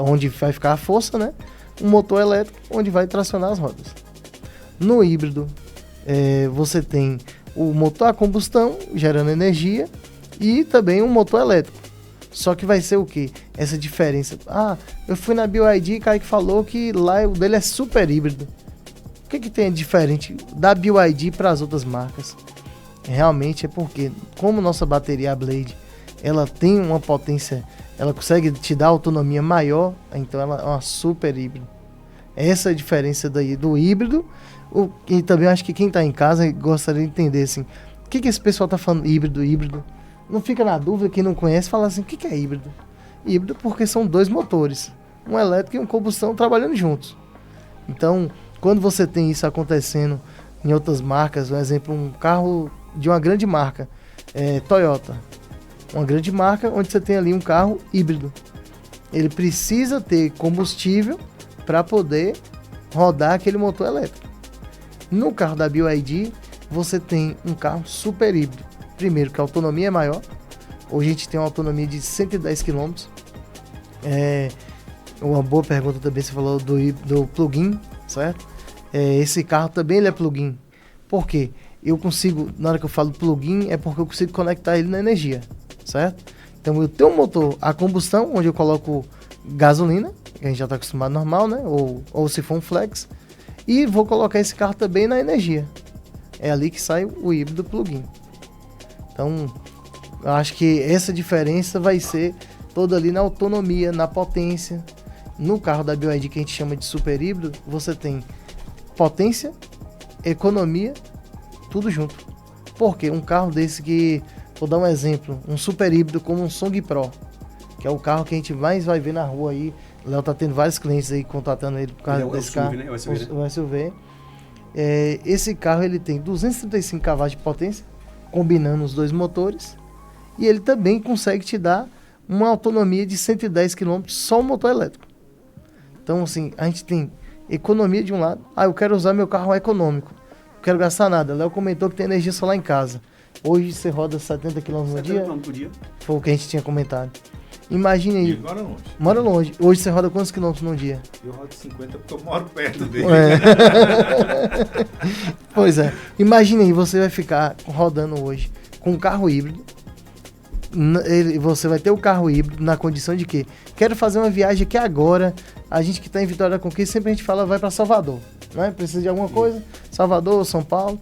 onde vai ficar a força, né? Um motor elétrico onde vai tracionar as rodas. No híbrido, você tem o motor a combustão gerando energia e também um motor elétrico. Só que vai ser o quê? Essa diferença. Eu fui na BYD e Kaique falou que lá o dele é super híbrido. O que tem de diferente da BYD para as outras marcas? Realmente é porque, como nossa bateria Blade, ela tem uma potência, ela consegue te dar autonomia maior, então ela é uma super híbrido. Essa é a diferença daí do híbrido. E também acho que quem está em casa gostaria de entender assim, o que esse pessoal está falando híbrido? Não fica na dúvida, quem não conhece, fala assim, o que é híbrido? híbrido porque são 2 motores, um elétrico e um combustão trabalhando juntos. Então, quando você tem isso acontecendo em outras marcas, por exemplo, um carro de uma grande marca, Toyota, uma grande marca onde você tem ali um carro híbrido. Ele precisa ter combustível para poder rodar aquele motor elétrico. No carro da BYD, você tem um carro super híbrido. Primeiro, que a autonomia é maior. Hoje a gente tem uma autonomia de 110 km. Uma boa pergunta também, você falou do plug-in, certo? Esse carro também ele é plug-in. Por quê? Eu consigo, na hora que eu falo plug-in, é porque eu consigo conectar ele na energia, certo? Então eu tenho um motor a combustão, onde eu coloco gasolina, que a gente já está acostumado normal, né? Ou se for um flex, e vou colocar esse carro também na energia. É ali que sai o híbrido plug-in. Então, eu acho que essa diferença vai ser toda ali na autonomia, na potência. No carro da BYD, que a gente chama de super híbrido, você tem potência, economia, tudo junto. Porque um carro desse que, vou dar um exemplo, um super híbrido como um Song Pro, que é o carro que a gente mais vai ver na rua aí. O Léo tá tendo vários clientes aí contratando ele por causa desse carro. Né? O SUV, né? O SUV. Esse carro ele tem 235 cavalos de potência, combinando os 2 motores, e ele também consegue te dar uma autonomia de 110 km só o motor elétrico. Então, assim, a gente tem economia de um lado. Eu quero usar meu carro econômico, não quero gastar nada. Léo comentou que tem energia solar em casa. Hoje você roda 70 km no dia. 70 km por dia. Foi o que a gente tinha comentado. Imagine aí. E mora longe. Mora longe. Hoje você roda quantos quilômetros num dia? Eu rodo 50 porque eu moro perto dele. Pois é. Imagine aí, você vai ficar rodando hoje com um carro híbrido. Você vai ter o carro híbrido na condição de que quero fazer uma viagem aqui agora. A gente que está em Vitória da Conquista, sempre a gente fala vai para Salvador, né? Precisa de alguma coisa? Salvador, São Paulo.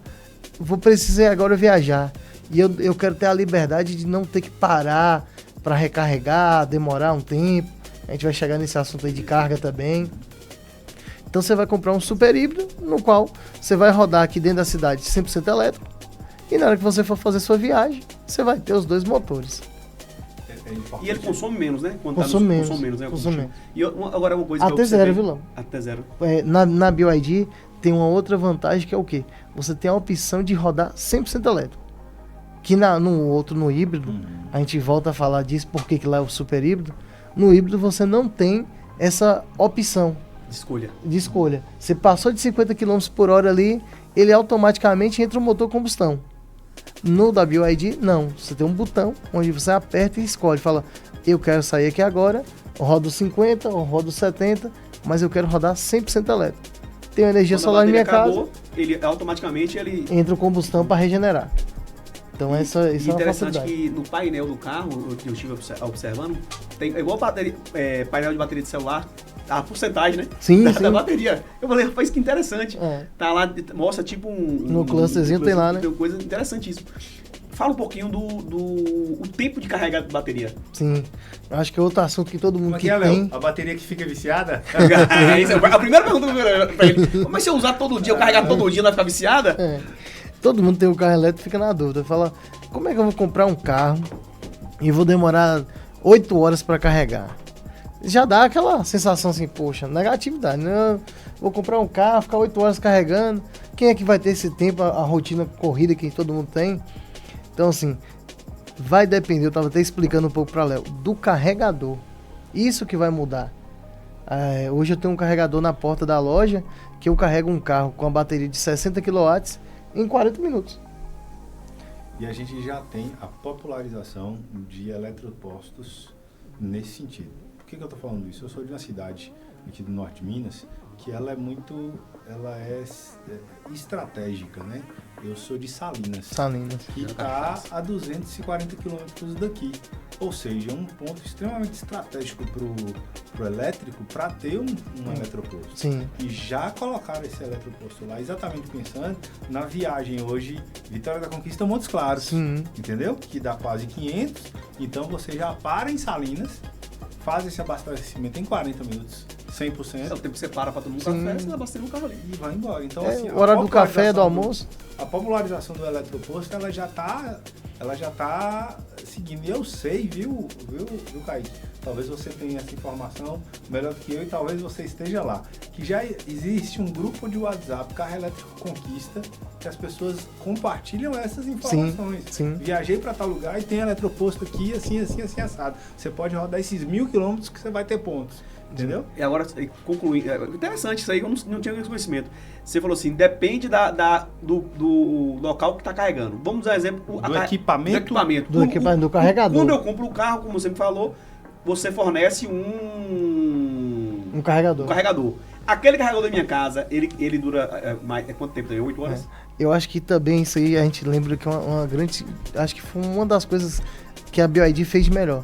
Precisar agora viajar. E eu quero ter a liberdade de não ter que parar para recarregar, demorar um tempo. A gente vai chegar nesse assunto aí de carga também. Então você vai comprar um super híbrido, no qual você vai rodar aqui dentro da cidade 100% elétrico. E na hora que você for fazer sua viagem, você vai ter os 2 motores. E ele consome menos, né? Consome menos, né? Consome menos. E agora uma coisa que Até eu zero, viu, Léo? Até zero. Na BYD tem uma outra vantagem que é o quê? Você tem a opção de rodar 100% elétrico. Que no híbrido, a gente volta a falar disso, porque que lá é o super híbrido. No híbrido você não tem essa opção de escolha. Você passou de 50 km por hora ali, ele automaticamente entra o motor combustão. No da BYD, não. Você tem um botão onde você aperta e escolhe. Fala, eu quero sair aqui agora, eu rodo 50, eu rodo 70, mas eu quero rodar 100% elétrico. Tenho energia solar em minha casa. Ele automaticamente entra o combustão para regenerar. Então isso é uma interessante facilidade. Que no painel do carro, eu estive observando, tem igual bateria, painel de bateria de celular, a porcentagem, né? Sim. Da bateria. Eu falei, rapaz, que interessante. Tá lá, mostra tipo no clusterzinho tem lá, né? Tem coisa interessantíssima. Fala um pouquinho do tempo de carregar de bateria. Sim. Acho que é outro assunto que todo mundo que tem. Léo? A bateria que fica viciada? A primeira pergunta pra ele. Mas se eu usar todo dia, eu carregar todo dia, não vai ficar viciada? Todo mundo tem um carro elétrico e fica na dúvida. Fala, como é que eu vou comprar um carro e vou demorar 8 horas para carregar? Já dá aquela sensação assim, poxa, negatividade, né? Vou comprar um carro, ficar 8 horas carregando. Quem é que vai ter esse tempo, a rotina corrida que todo mundo tem? Então, assim, vai depender, eu estava até explicando um pouco para Léo, do carregador. Isso que vai mudar. Hoje eu tenho um carregador na porta da loja que eu carrego um carro com a bateria de 60 kW em 40 minutos. E a gente já tem a popularização de eletropostos nesse sentido. Por que eu estou falando isso? Eu sou de uma cidade aqui do norte de Minas que ela é estratégica, né? Eu sou de Salinas. Que está a 240 quilômetros daqui. Ou seja, um ponto extremamente estratégico pro elétrico para ter um eletroposto. Sim. E já colocaram esse eletroposto lá exatamente pensando na viagem hoje Vitória da Conquista Montes Claros. Sim. Entendeu? Que dá quase 500. Então você já para em Salinas, faz esse abastecimento em 40 minutos. 100%. É o tempo que você para pra tomar um café, você abastece um carro ali. E vai embora. Então, assim, o horário do café, do almoço. A popularização do eletroposto, ela já tá seguindo. E eu sei, viu, Kaique? talvez você tenha essa informação melhor do que eu e talvez você esteja lá. Que já existe um grupo de WhatsApp Carro Elétrico Conquista que as pessoas compartilham essas informações. Sim. Viajei para tal lugar e tem eletroposto aqui, assim, assado. Você pode rodar esses 1.000 quilômetros que você vai ter pontos. Entendeu? E agora, concluindo, interessante isso aí, eu não tinha esse conhecimento. Você falou assim, depende do local que está carregando. Vamos dar um exemplo Do equipamento. Do equipamento, do carregador. Quando eu compro o carro, como você me falou, você fornece um carregador. Aquele carregador da minha casa, ele dura quanto tempo? 8 horas? Eu acho que também isso aí a gente lembra que é uma grande... Acho que foi uma das coisas que a BYD fez de melhor.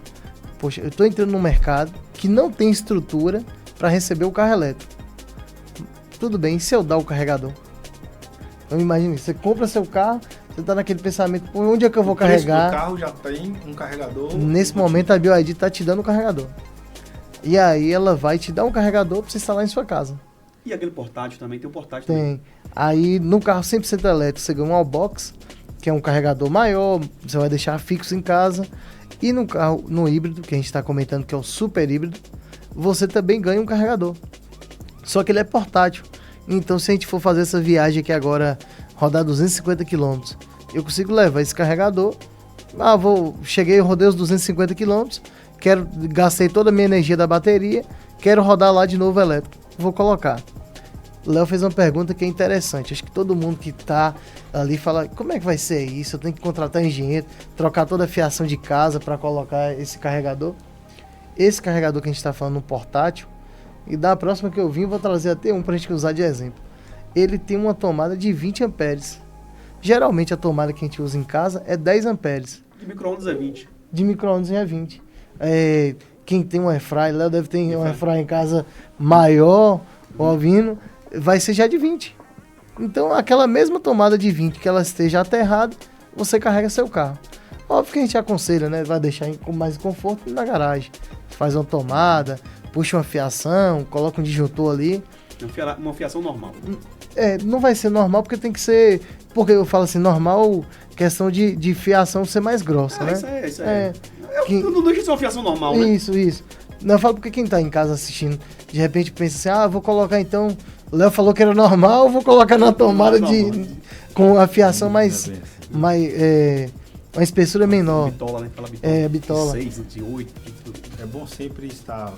Poxa, eu estou entrando num mercado que não tem estrutura para receber o carro elétrico. Tudo bem, e se eu dar o carregador? Então imagine, você compra seu carro, você está naquele pensamento, por onde é que eu vou carregar? O carro já tem um carregador. Nesse momento a BYD está te dando o carregador. E aí ela vai te dar um carregador para você instalar em sua casa. E aquele portátil também, tem um portátil Tem. também. Aí no carro 100% elétrico você ganha um Allbox, que é um carregador maior, você vai deixar fixo em casa. E no carro, no híbrido, que a gente está comentando que é o super híbrido, você também ganha um carregador. Só que ele é portátil. Então se a gente for fazer essa viagem aqui agora, rodar 250 km, eu consigo levar esse carregador. Cheguei, rodei os 250 km, gastei toda a minha energia da bateria, quero rodar lá de novo elétrico. Vou colocar. O Léo fez uma pergunta que é interessante. Acho que todo mundo que tá ali fala, como é que vai ser isso? Eu tenho que contratar engenheiro, trocar toda a fiação de casa para colocar esse carregador. Esse carregador que a gente está falando no portátil, e da próxima que eu vim, vou trazer até um para a gente usar de exemplo. Ele tem uma tomada de 20 amperes. Geralmente a tomada que a gente usa em casa é 10 amperes. De micro-ondas é 20. De micro-ondas é 20. Quem tem um airfryer, Léo deve ter um airfryer em casa maior, ouvindo, vai ser já de 20. Então, aquela mesma tomada de 20 que ela esteja aterrada, você carrega seu carro. Óbvio que a gente aconselha, né? Vai deixar com mais conforto na garagem. Faz uma tomada, puxa uma fiação, coloca um disjuntor ali. Uma fiação normal. Não vai ser normal porque tem que ser... Porque eu falo assim, normal, questão de fiação ser mais grossa, né? Isso é. Não deixa de ser uma fiação normal, né? Isso. Não, eu falo porque quem tá em casa assistindo, de repente pensa assim, vou colocar então... O Léo falou que era normal, vou colocar na tomada com a fiação mais uma espessura menor. Bitola, né? Aquela bitola. Bitola. 6, de 8. É bom sempre estar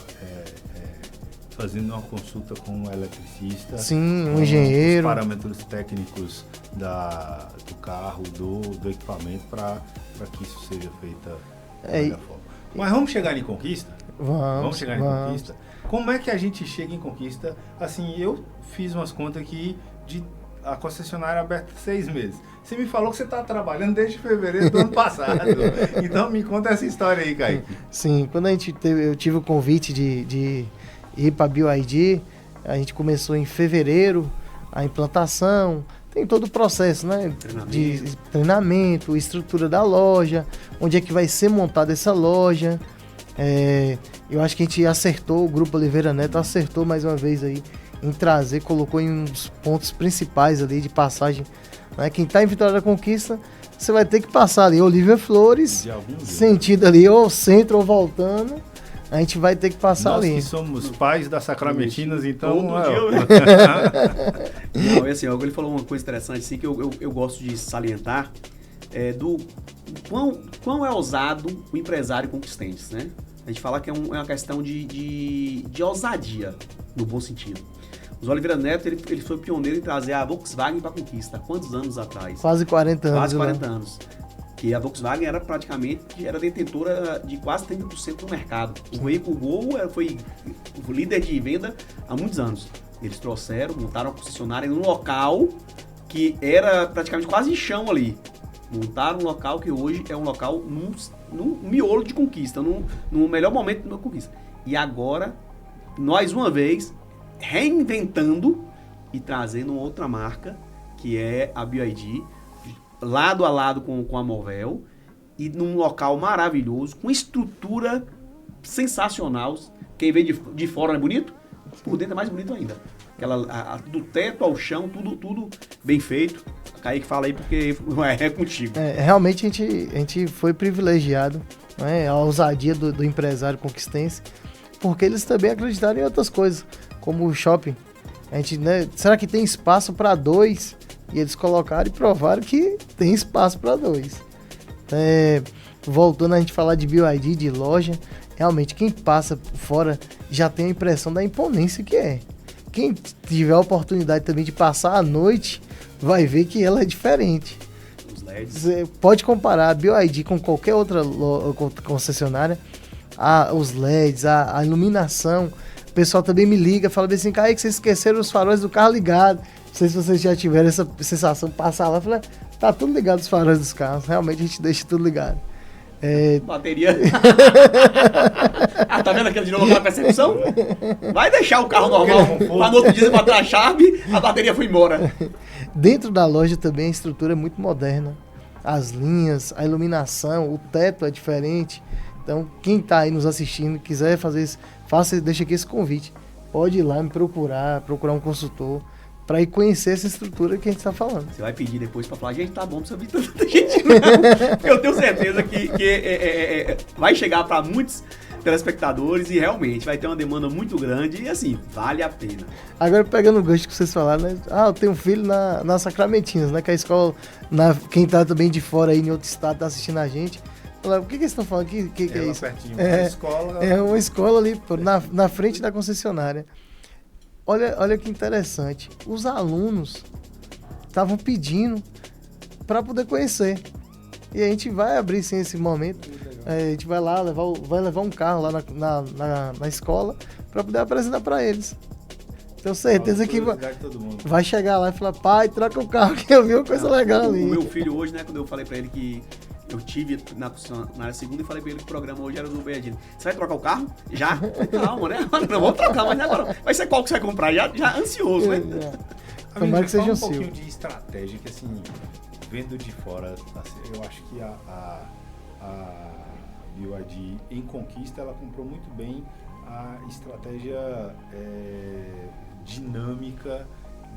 fazendo uma consulta com um eletricista. Sim, um engenheiro. Os parâmetros técnicos do carro, do equipamento, para que isso seja feito da melhor forma. Mas vamos chegar em Conquista? Vamos chegar em Conquista? Como é que a gente chega em Conquista? Assim, eu fiz umas contas aqui a concessionária aberta 6 meses. Você me falou que você está trabalhando desde fevereiro do ano passado. Então me conta essa história aí, Kaique. Sim, quando eu tive o convite de ir para a BYD, a gente começou em fevereiro, a implantação, tem todo o processo, né? De treinamento, estrutura da loja, onde é que vai ser montada essa loja. Eu acho que a gente acertou, o Grupo Oliveira Neto acertou mais uma vez aí em trazer, colocou em um dos pontos principais ali de passagem, né? Quem está em Vitória da Conquista, você vai ter que passar ali Olívia Flores, sentido ali ou centro ou voltando, a gente vai ter que passar Nós ali. Nós que somos pais das Sacramentinas, então... Não, assim, ele falou uma coisa interessante assim, que eu gosto de salientar, do quão é ousado o empresário conquistante, né? A gente fala que é uma questão de ousadia, no bom sentido. O Oliveira Neto, ele foi pioneiro em trazer a Volkswagen para a Conquista. Quantos anos atrás? Quase 40 anos. Quase 40 anos. Que a Volkswagen era detentora de quase 30% do mercado. O veículo Gol foi o líder de venda há muitos anos. Eles montaram a concessionária num local que era praticamente quase em chão ali. Montaram um local que hoje é um local num miolo de Conquista, no melhor momento da Conquista. E agora, nós uma vez, reinventando e trazendo uma outra marca, que é a BYD, lado a lado com a Movel, e num local maravilhoso, com estrutura sensacional. Quem vê de fora é bonito, por dentro é mais bonito ainda. Do teto ao chão, tudo bem feito. Kaique, fala aí porque é contigo. Realmente a gente foi privilegiado né? A ousadia do empresário conquistense, porque eles também acreditaram em outras coisas, como o shopping. A gente, né, será que tem espaço para 2? E eles colocaram e provaram que tem espaço para 2. Voltando a gente falar de BYD, de loja, realmente quem passa por fora já tem a impressão da imponência que é. Quem tiver a oportunidade também de passar a noite vai ver que ela é diferente. Os LEDs. Você pode comparar a BYD com qualquer outra concessionária, os LEDs, a iluminação. O pessoal também me liga, fala assim, cara, que vocês esqueceram os faróis do carro ligados. Não sei se vocês já tiveram essa sensação, passar lá, fala, tá tudo ligado os faróis dos carros. Realmente a gente deixa tudo ligado. Bateria. Tá vendo aquele de novo aquela percepção? Vai deixar o carro normal para no outro dia botar a chave, a bateria foi embora. Dentro da loja também a estrutura é muito moderna. As linhas, a iluminação, o teto é diferente. Então, quem tá aí nos assistindo, quiser fazer isso, deixa aqui esse convite. Pode ir lá me procurar um consultor, para ir conhecer essa estrutura que a gente está falando. Você vai pedir depois para falar, gente, tá bom, não precisa vir tanta gente não. Porque eu tenho certeza que vai chegar para muitos telespectadores e realmente vai ter uma demanda muito grande e assim, vale a pena. Agora, pegando o gancho que vocês falaram, né? Eu tenho um filho na Sacramentinhos, né? Que a escola, quem tá também de fora aí em outro estado tá assistindo a gente. O que eles estão falando? Que é isso? Pertinho, é uma escola ali na frente da concessionária. Olha que interessante. Os alunos estavam pedindo para poder conhecer. E a gente vai abrir sim esse momento. A gente vai lá, vai levar um carro lá na escola para poder apresentar para eles. Tenho certeza que vai chegar lá e falar, pai, troca o carro que eu vi uma coisa legal ali. O meu filho hoje, né, quando eu falei para ele que eu tive na segunda e falei pra ele que o programa hoje era do BYD. Você vai trocar o carro? Já? Calma, né? Não, vamos trocar, mas agora vai ser qual que você vai comprar? Já ansioso, né? Tomara que seja um pouquinho de estratégia, que assim, vendo de fora, assim, eu acho que a BYD em conquista, ela comprou muito bem a estratégia dinâmica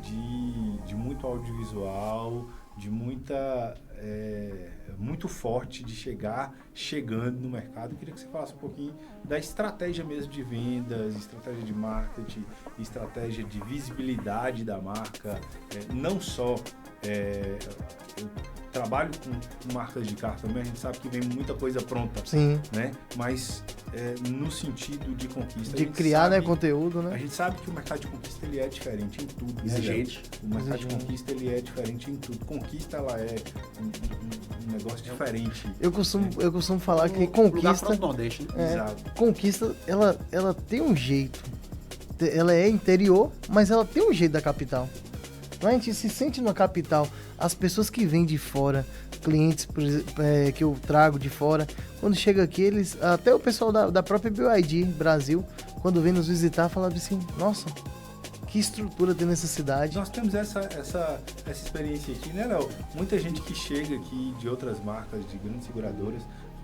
de muito audiovisual, de muito forte de chegando no mercado. Eu queria que você falasse um pouquinho da estratégia mesmo de vendas, estratégia de marketing, estratégia de visibilidade da marca, não só eu trabalho com marcas de carro também, a gente sabe que vem muita coisa pronta, sim, né? Mas no sentido de conquista, de criar, né, conteúdo, né? A gente sabe que o mercado de conquista ele é diferente em tudo, exigente. Né, o mercado de conquista ele é diferente em tudo. Conquista ela é um negócio diferente. Eu costumo falar que conquista, Nordeste, né? Exato. Conquista ela tem um jeito. Ela é interior, mas ela tem um jeito da capital. A gente se sente na capital. As pessoas que vêm de fora, clientes que eu trago de fora, quando chega aqui, até o pessoal da própria BYD Brasil, quando vem nos visitar, fala assim, nossa, que estrutura tem nessa cidade. Nós temos essa experiência aqui, né, Léo? Muita gente que chega aqui de outras marcas, de grandes seguradoras,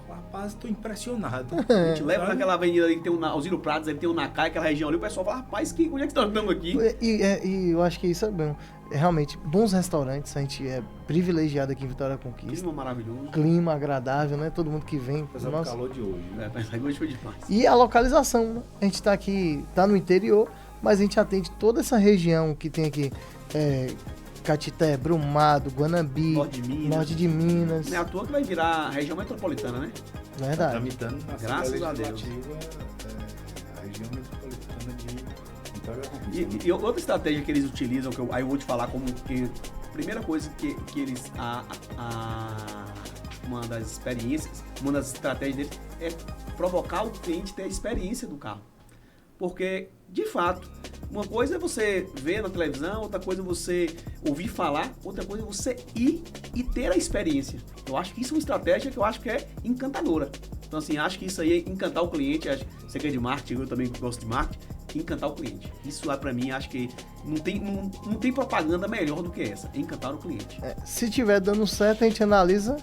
fala, rapaz, estou impressionado. A gente leva naquela avenida ali que tem Alziro Prados, ali tem o Nacai, aquela região ali, o pessoal fala, rapaz, onde é que nós estamos aqui? E eu acho que isso é bom. Realmente, bons restaurantes, a gente é privilegiado aqui em Vitória da Conquista. Clima maravilhoso. Clima agradável, né? Todo mundo que vem. Apesar do calor de hoje. Hoje foi demais. E a localização, né? A gente tá aqui, tá no interior, mas a gente atende toda essa região que tem aqui, Catité, Brumado, Guanambi, Norte de Minas. Não é à toa que vai virar a região metropolitana, né? Verdade. Tramitando na Graças a Deus. A região metropolitana de Vitória da Conquista. E outra estratégia que eles utilizam, aí eu vou te falar como que a primeira coisa que eles, uma das experiências, uma das estratégias deles é provocar o cliente ter a experiência do carro. Porque, de fato, uma coisa é você ver na televisão, outra coisa é você ouvir falar, outra coisa é você ir e ter a experiência. Eu acho que isso é uma estratégia que eu acho que é encantadora. Então, assim, acho que isso aí é encantar o cliente. Você que é de marketing, eu também gosto de marketing, encantar o cliente. Isso lá, pra mim, acho que não tem propaganda melhor do que essa, encantar o cliente. Se tiver dando certo, a gente analisa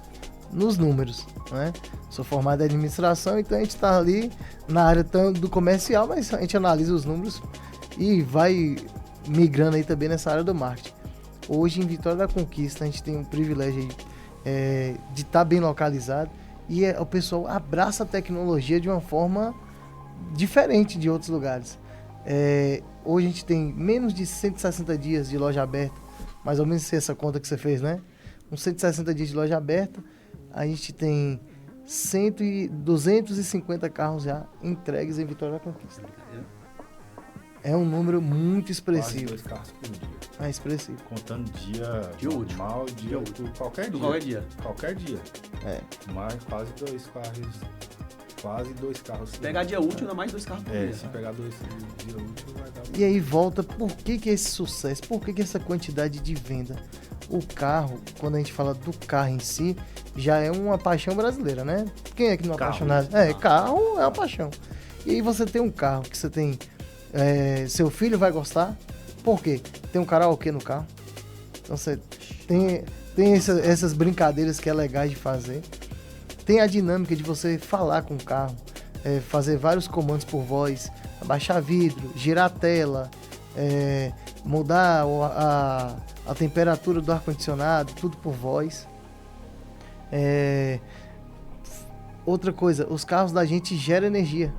nos números, né? Sou formado em administração, então a gente está ali na área do comercial, mas a gente analisa os números e vai migrando aí também nessa área do marketing. Hoje, em Vitória da Conquista, a gente tem um privilégio de estar bem localizado E o pessoal abraça a tecnologia de uma forma diferente de outros lugares. Hoje a gente tem menos de 160 dias de loja aberta, mais ou menos essa conta que você fez, né? Com 160 dias de loja aberta, a gente tem 250 carros já entregues em Vitória da Conquista. É um número muito expressivo. Quase 2 carros por dia. É expressivo. Contando dia útil. normal, dia útil. Qualquer dia. Qualquer dia. Qualquer dia. Mas quase 2 carros. Se pegar dia útil, dá mais 2 carros por dia. Se pegar 2 dia útil, vai dar... E aí volta, por que esse sucesso? Por que essa quantidade de venda? O carro, quando a gente fala do carro em si, já é uma paixão brasileira, né? Quem é que não é apaixonado? Carro é uma paixão. E aí você tem um carro que você tem... seu filho vai gostar. Por quê? Tem um karaokê no carro. Então você tem essas brincadeiras que é legais de fazer. Tem a dinâmica de você falar com o carro, fazer vários comandos por voz, abaixar vidro, girar a tela, mudar a temperatura do ar-condicionado, tudo por voz. Outra coisa, os carros da gente geram energia.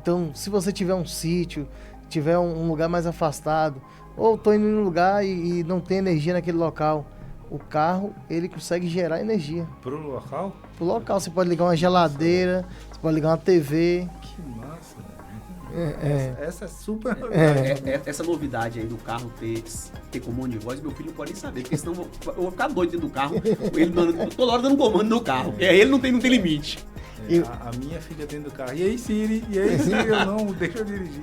Então, se você tiver um sítio, tiver um lugar mais afastado, ou estou indo em um lugar e não tem energia naquele local, o carro, ele consegue gerar energia. Pro local? Pro local, você pode ligar uma geladeira, você pode ligar uma TV. Que massa, essa é super... Essa novidade aí do carro ter comando de voz, meu filho não pode nem saber, porque senão eu vou ficar doido dentro do carro, ele toda hora dando comando no carro, e aí ele não tem limite. A minha filha dentro do carro. E aí, Siri? Eu não, deixa eu dirigir.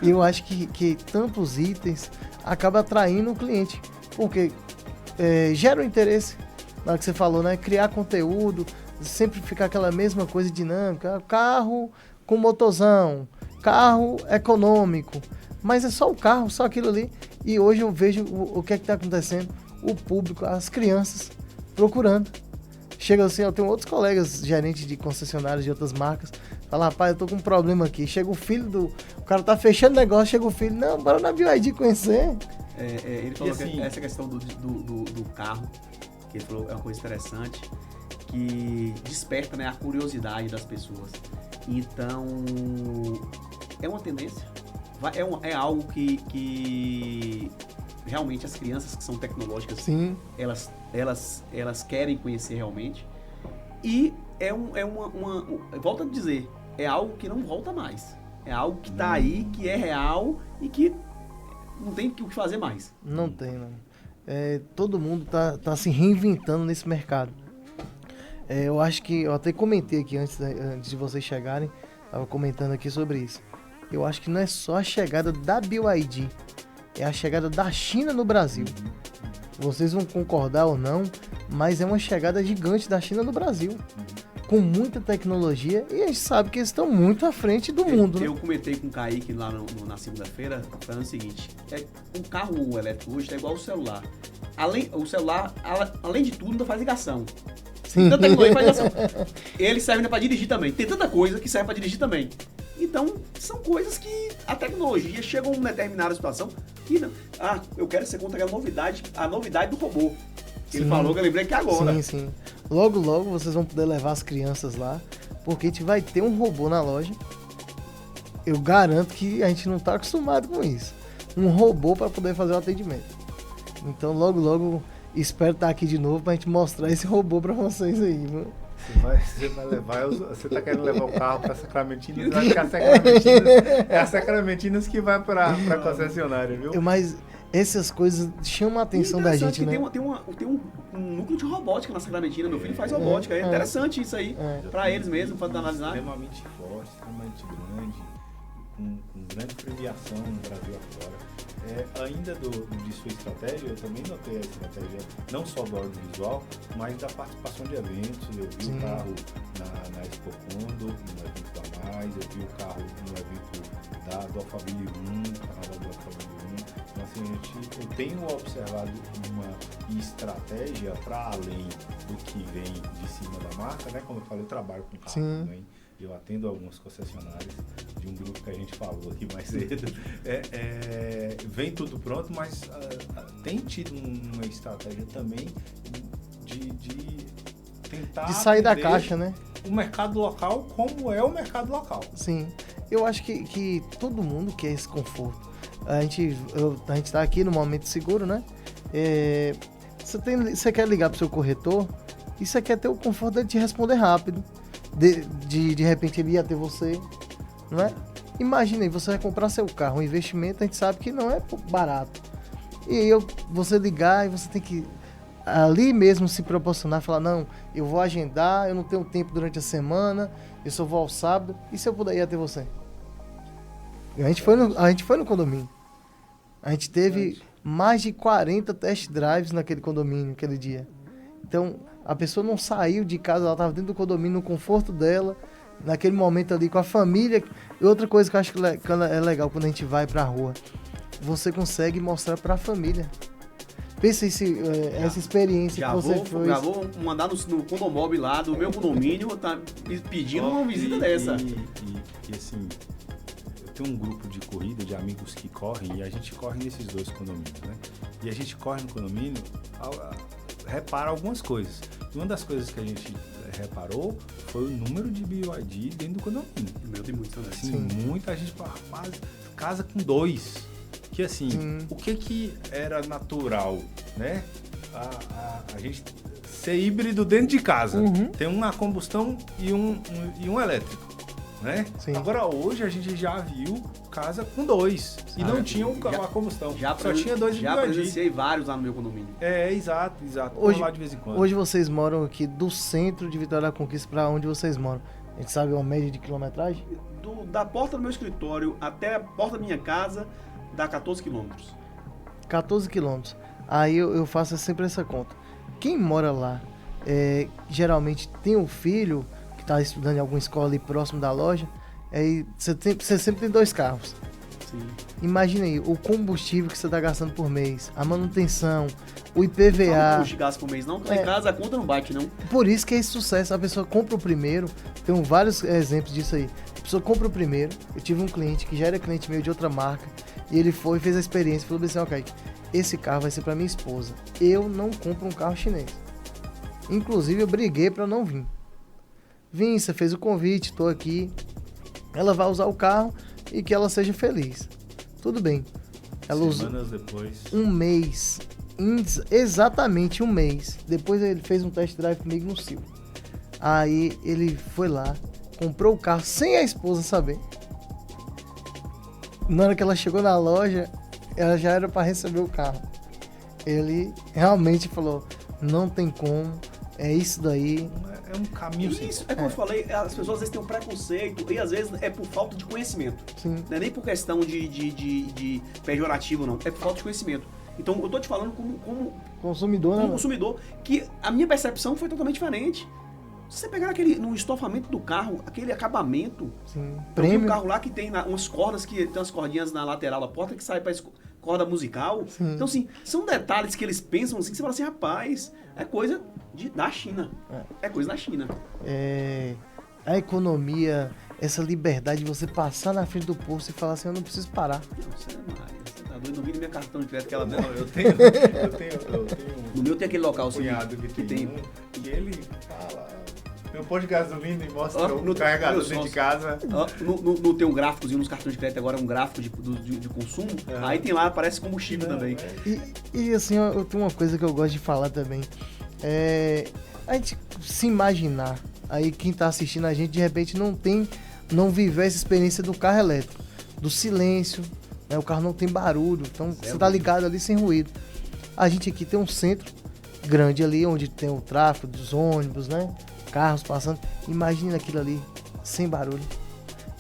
E eu acho que tantos itens acaba atraindo o cliente, porque gera o interesse, na hora que você falou, né? Criar conteúdo, sempre ficar aquela mesma coisa dinâmica, carro com motorzão, carro econômico, mas é só o carro, só aquilo ali. E hoje eu vejo o que é que está acontecendo, o público, as crianças procurando. Chega assim, eu tenho outros colegas gerentes de concessionários de outras marcas, fala, rapaz, eu tô com um problema aqui. Chega o filho o cara tá fechando negócio, chega o filho, não, bora na BYD conhecer. Ele falou assim, que essa questão do carro, que ele falou, é uma coisa interessante, que desperta, né, a curiosidade das pessoas. Então, é uma tendência, é algo que realmente as crianças que são tecnológicas, sim, elas querem conhecer realmente. E volto a dizer, é algo que não volta mais. É algo que tá aí, que é real e que não tem o que fazer mais. Não tem, não. Todo mundo tá se reinventando nesse mercado. Eu acho que, eu até comentei aqui antes de vocês chegarem, tava comentando aqui sobre isso. Eu acho que não é só a chegada da BYD, é a chegada da China no Brasil. Vocês vão concordar ou não, mas é uma chegada gigante da China no Brasil. Com muita tecnologia, e a gente sabe que eles estão muito à frente do mundo. Eu comentei com o Kaique lá na segunda-feira, falando o seguinte, um carro elétrico hoje é igual ao celular. O celular, além de tudo, ainda faz ligação. Sim. Tanta tecnologia faz ligação. Ele serve ainda para dirigir também. Tem tanta coisa que serve para dirigir também. Então, são coisas que a tecnologia chega a uma determinada situação que, eu quero ser contra a novidade do robô. Ele falou que eu lembrei que agora. Sim, sim. Logo, logo vocês vão poder levar as crianças lá, porque a gente vai ter um robô na loja. Eu garanto que a gente não está acostumado com isso. Um robô para poder fazer o atendimento. Então, logo, logo, espero estar aqui de novo para a gente mostrar esse robô para vocês aí, viu? Você vai levar, você tá querendo levar o carro para Sacramentinas, eu acho que a Sacramentinas que vai para concessionária, viu? Mas essas coisas chamam a atenção da gente, né? Tem um núcleo de robótica na Sacramentina, meu filho faz robótica, é interessante isso aí, para eles mesmos, para analisar. Extremamente forte, extremamente grande, com grande premiação no Brasil afora. Ainda de sua estratégia, eu também notei a estratégia não só do audiovisual, mas da participação de eventos. Eu vi o carro na Expo Condo, no evento da Mais, eu vi o carro no evento do Alphaville 1, canal do Alphaville 1. Então, assim, eu tenho observado uma estratégia para além do que vem de cima da marca, né? Como eu falei, eu trabalho com carro também. Eu atendo algumas concessionárias de um grupo que a gente falou aqui mais cedo. Vem tudo pronto, mas tem tido uma estratégia também de tentar de sair da atender caixa, né? o mercado local como é o mercado local. Sim. Eu acho que todo mundo quer esse conforto. A gente tá aqui no Momento Seguro, né? Você quer ligar pro seu corretor e você quer ter o conforto dele te responder rápido. De repente ele ia ter você, não é? Imagina aí, você vai comprar seu carro, um investimento, a gente sabe que não é barato. E você ligar e você tem que ali mesmo se proporcionar, falar, não, eu vou agendar, eu não tenho tempo durante a semana, eu só vou ao sábado, e se eu puder ir até você? A gente foi no condomínio. A gente teve mais de 40 test drives naquele condomínio, aquele dia. Então, a pessoa não saiu de casa, ela estava dentro do condomínio, no conforto dela, naquele momento ali com a família. E outra coisa que eu acho que é legal quando a gente vai pra rua, você consegue mostrar pra família. Pensa essa experiência que você fez. Já vou mandar no condomóvel lá do meu condomínio, tá pedindo uma visita dessa. E assim, eu tenho um grupo de corrida de amigos que correm e a gente corre nesses 2 condomínios, né? E a gente corre no condomínio, repara algumas coisas. E uma das coisas que a gente reparou foi o número de BYD dentro do condomínio. Meu, tem muito, né? Assim, muita gente faz casa com 2. Que assim, o que era natural, né? A gente ser híbrido dentro de casa. Tem uma combustão e um elétrico, né? Sim. Agora hoje a gente já viu casa com 2 e não tinha a combustão. Só tinha 2 Já presenciei vários lá no meu condomínio. Exato. Hoje, lá de vez em quando. Hoje vocês moram aqui do centro de Vitória da Conquista para onde vocês moram. A gente sabe uma média de quilometragem? Da porta do meu escritório até a porta da minha casa, dá 14 quilômetros. 14 quilômetros. Aí eu faço sempre essa conta. Quem mora lá, geralmente tem um filho que está estudando em alguma escola ali próximo da loja, aí você sempre tem 2 carros. Sim. Imagina aí, o combustível que você está gastando por mês, a manutenção, o IPVA. Não gasta por mês, não. Lá em casa a conta não bate, não. Por isso que é esse sucesso. A pessoa compra o primeiro. Tem vários exemplos disso aí. A pessoa compra o primeiro. Eu tive um cliente que já era cliente meu de outra marca. E ele foi, fez a experiência e falou assim, ok, esse carro vai ser para minha esposa. Eu não compro um carro chinês. Inclusive eu briguei para não vir. Vim, você fez o convite, tô aqui. Ela vai usar o carro e que ela seja feliz. Tudo bem. Ela usou depois. um mês. Exatamente um mês. Depois ele fez um test drive comigo no Sil. Aí ele foi lá, comprou o carro sem a esposa saber. Na hora que ela chegou na loja, ela já era para receber o carro. Ele realmente falou, não tem como, é isso daí. É um caminho sem Isso, como eu falei, as pessoas às vezes têm um preconceito e às vezes é por falta de conhecimento. Sim. Não é nem por questão de pejorativo, não. É por falta de conhecimento. Então eu tô te falando como Consumidor, né? consumidor, que a minha percepção foi totalmente diferente. Se você pegar no estofamento do carro, aquele acabamento, Sim. tem um Prêmio. carro lá que tem umas cordas, que tem umas cordinhas na lateral da porta que sai para corda musical. Sim. Então, assim, são detalhes que eles pensam assim, que você fala assim, rapaz, é coisa da China. É coisa da China. A economia, essa liberdade de você passar na frente do posto e falar assim, eu não preciso parar. Não, você tá doido, não vi no meu cartão de crédito aquela Não, dela. eu tenho No meu tem aquele local um assim, cunhado que tem um, e ele fala, meu posto de gasolina e mostra Ó, o no- carregador meus dentro de sócios. casa. Ó, no tem um gráficozinho nos cartões de crédito, agora é um gráfico de consumo. Aí tem lá, aparece combustível também. E assim, eu tenho uma coisa que eu gosto de falar também. A gente se imaginar, aí quem tá assistindo a gente, de repente não viver essa experiência do carro elétrico, do silêncio, né? O carro não tem barulho, então você tá ligado ali sem ruído. A gente aqui tem um centro grande ali, onde tem o tráfego dos ônibus, né? Carros passando. Imagina aquilo ali, sem barulho.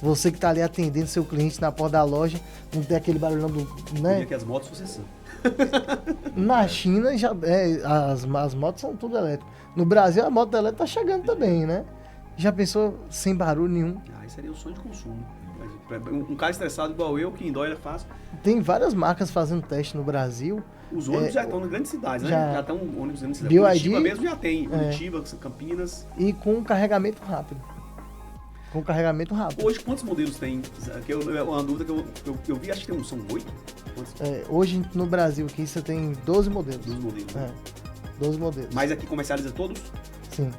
Você que tá ali atendendo seu cliente na porta da loja, não tem aquele barulhão do, né? Queria que as motos fossem assim. Na China, já, as motos são tudo elétricas. No Brasil, a moto elétrica tá chegando também, né? Já pensou sem barulho nenhum? Aí seria o sonho de consumo. Um cara estressado igual eu, que em dólar é fácil. Tem várias marcas fazendo teste no Brasil. Os ônibus já estão nas grandes cidades, né? já- Já estão ônibus nas grandes cidades. BYD? Curitiba mesmo já tem. Curitiba, Campinas. E com carregamento rápido. Com carregamento rápido. Hoje, quantos modelos tem? Que é uma dúvida que eu vi, acho que tem são 8. Quantos Hoje no Brasil aqui você tem 12 modelos. dos modelos? Né? 12 modelos. Mas aqui comercializa todos? Sim.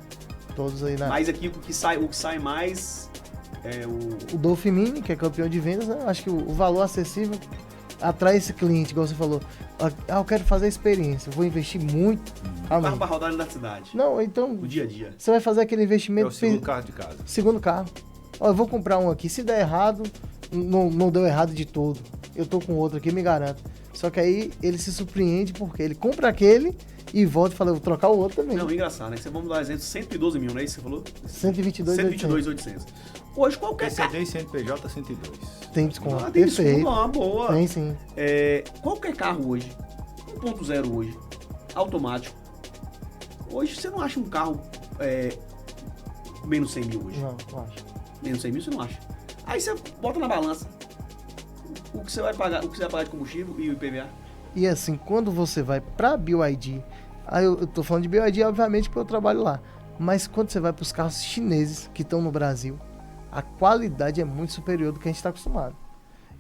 Todos aí na... Mas aqui o que sai mais é O Dolphin Mini, que é campeão de vendas, né? Acho que o valor acessível atrai esse cliente, igual você falou. Eu quero fazer a experiência, eu vou investir muito. carro para rodar na cidade. Não, então... O dia a dia. Você vai fazer aquele É investimento... o segundo carro de casa. Segundo carro. Ó, eu vou comprar um aqui. Se der errado, não deu errado de todo. Eu tô com outro aqui, me garanto. Só que aí ele se surpreende porque ele compra aquele e volta e fala, eu vou trocar o outro também. Não, engraçado, né? Vamos dar um exemplo, 112 mil, não é isso que você falou? 122.800. Hoje qualquer carro... PCD e CNPJ 102. Tem desconto. Ah, tem Perfeito. desconto, uma boa. Tem sim. Qualquer carro hoje, 1.0 hoje, automático, hoje você não acha um carro menos 100 mil hoje. Não acho. Menos 100 mil você não acha. Aí você bota na balança o que você vai pagar de combustível e o IPVA. E assim, quando você vai pra BYD, aí eu tô falando de BYD, obviamente, porque eu trabalho lá. Mas quando você vai pros carros chineses que estão no Brasil, a qualidade é muito superior do que a gente está acostumado.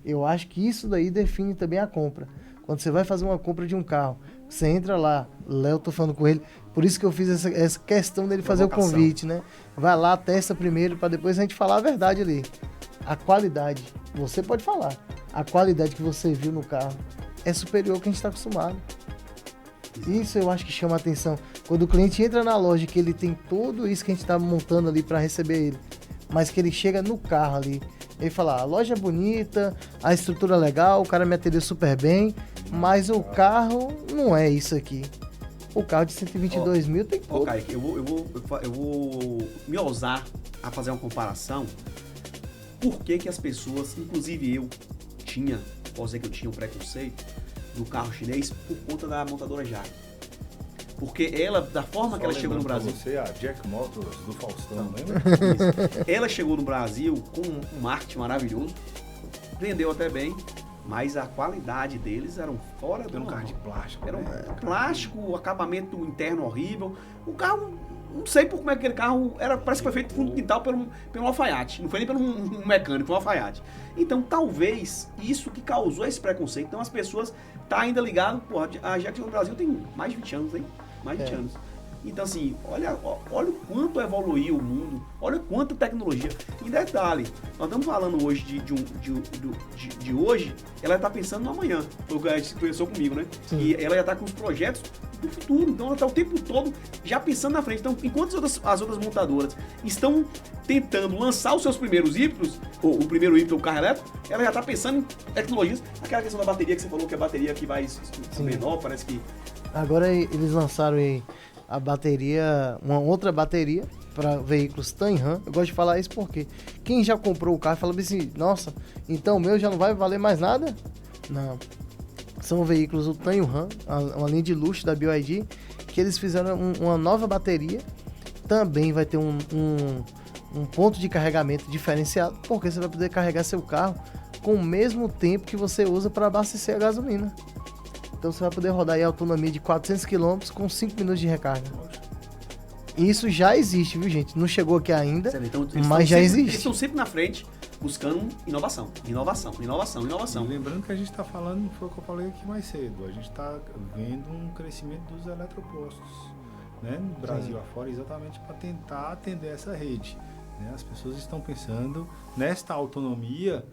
Eu acho que isso daí define também a compra. Quando você vai fazer uma compra de um carro, você entra lá, Léo, tô falando com ele, por isso que eu fiz essa questão dele fazer o convite, né? Vai lá, testa primeiro, para depois a gente falar a verdade ali. A qualidade, você pode falar, a qualidade que você viu no carro é superior ao que a gente está acostumado. Isso eu acho que chama a atenção. Quando o cliente entra na loja, que ele tem tudo isso que a gente está montando ali para receber ele, mas que ele chega no carro ali, ele fala, a loja é bonita, a estrutura é legal, o cara me atendeu super bem, mas o carro não é isso aqui. O carro de 122 mil tem tudo. Kaique, eu vou me ousar a fazer uma comparação. Por que as pessoas, inclusive eu, posso dizer que eu tinha um preconceito do carro chinês por conta da montadora JAC. Porque ela, da forma que ela chegou no Brasil... Você, a Jack Motors do Faustão, lembra? Ela chegou no Brasil com um marketing maravilhoso, vendeu até bem, mas a qualidade deles eram fora do Era um carro de normal. plástico, Era um né? plástico, acabamento interno horrível. O carro, não sei por como é que aquele carro parece que foi feito fundo de quintal pelo alfaiate. Não foi nem pelo um mecânico, foi um alfaiate. Então, talvez isso que causou esse preconceito. Então, as pessoas tá ainda ligado, porra, a Jack no Brasil tem mais de 20 anos, hein? Mais de 20 anos. Então, assim, olha o quanto evoluiu o mundo, olha quanta tecnologia. E detalhe, nós estamos falando hoje de hoje, ela está pensando no amanhã. Foi o que a gente conversou comigo, né? Sim. E ela já está com os projetos do futuro. Então, ela está o tempo todo já pensando na frente. Então, enquanto as outras montadoras estão tentando lançar os seus primeiros híbridos, ou o primeiro híbrido, o carro elétrico, ela já está pensando em tecnologias. Aquela questão da bateria que você falou, que a bateria que vai ser menor, parece que... Agora eles lançaram aí a bateria, uma outra bateria para veículos Tanhan. Eu gosto de falar isso porque quem já comprou o carro fala assim, nossa, então o meu já não vai valer mais nada? Não. São veículos do Tanhan, uma linha de luxo da BYD, que eles fizeram uma nova bateria. Também vai ter um ponto de carregamento diferenciado, porque você vai poder carregar seu carro com o mesmo tempo que você usa para abastecer a gasolina. Então você vai poder rodar aí a autonomia de 400 km com 5 minutos de recarga. Isso já existe, viu, gente? Não chegou aqui ainda, então, mas já existe. Eles estão sempre na frente, buscando inovação. E lembrando que a gente está falando, foi o que eu falei aqui mais cedo, a gente está vendo um crescimento dos eletropostos, né, no Brasil afora, exatamente para tentar atender essa rede. Né? As pessoas estão pensando nesta autonomia.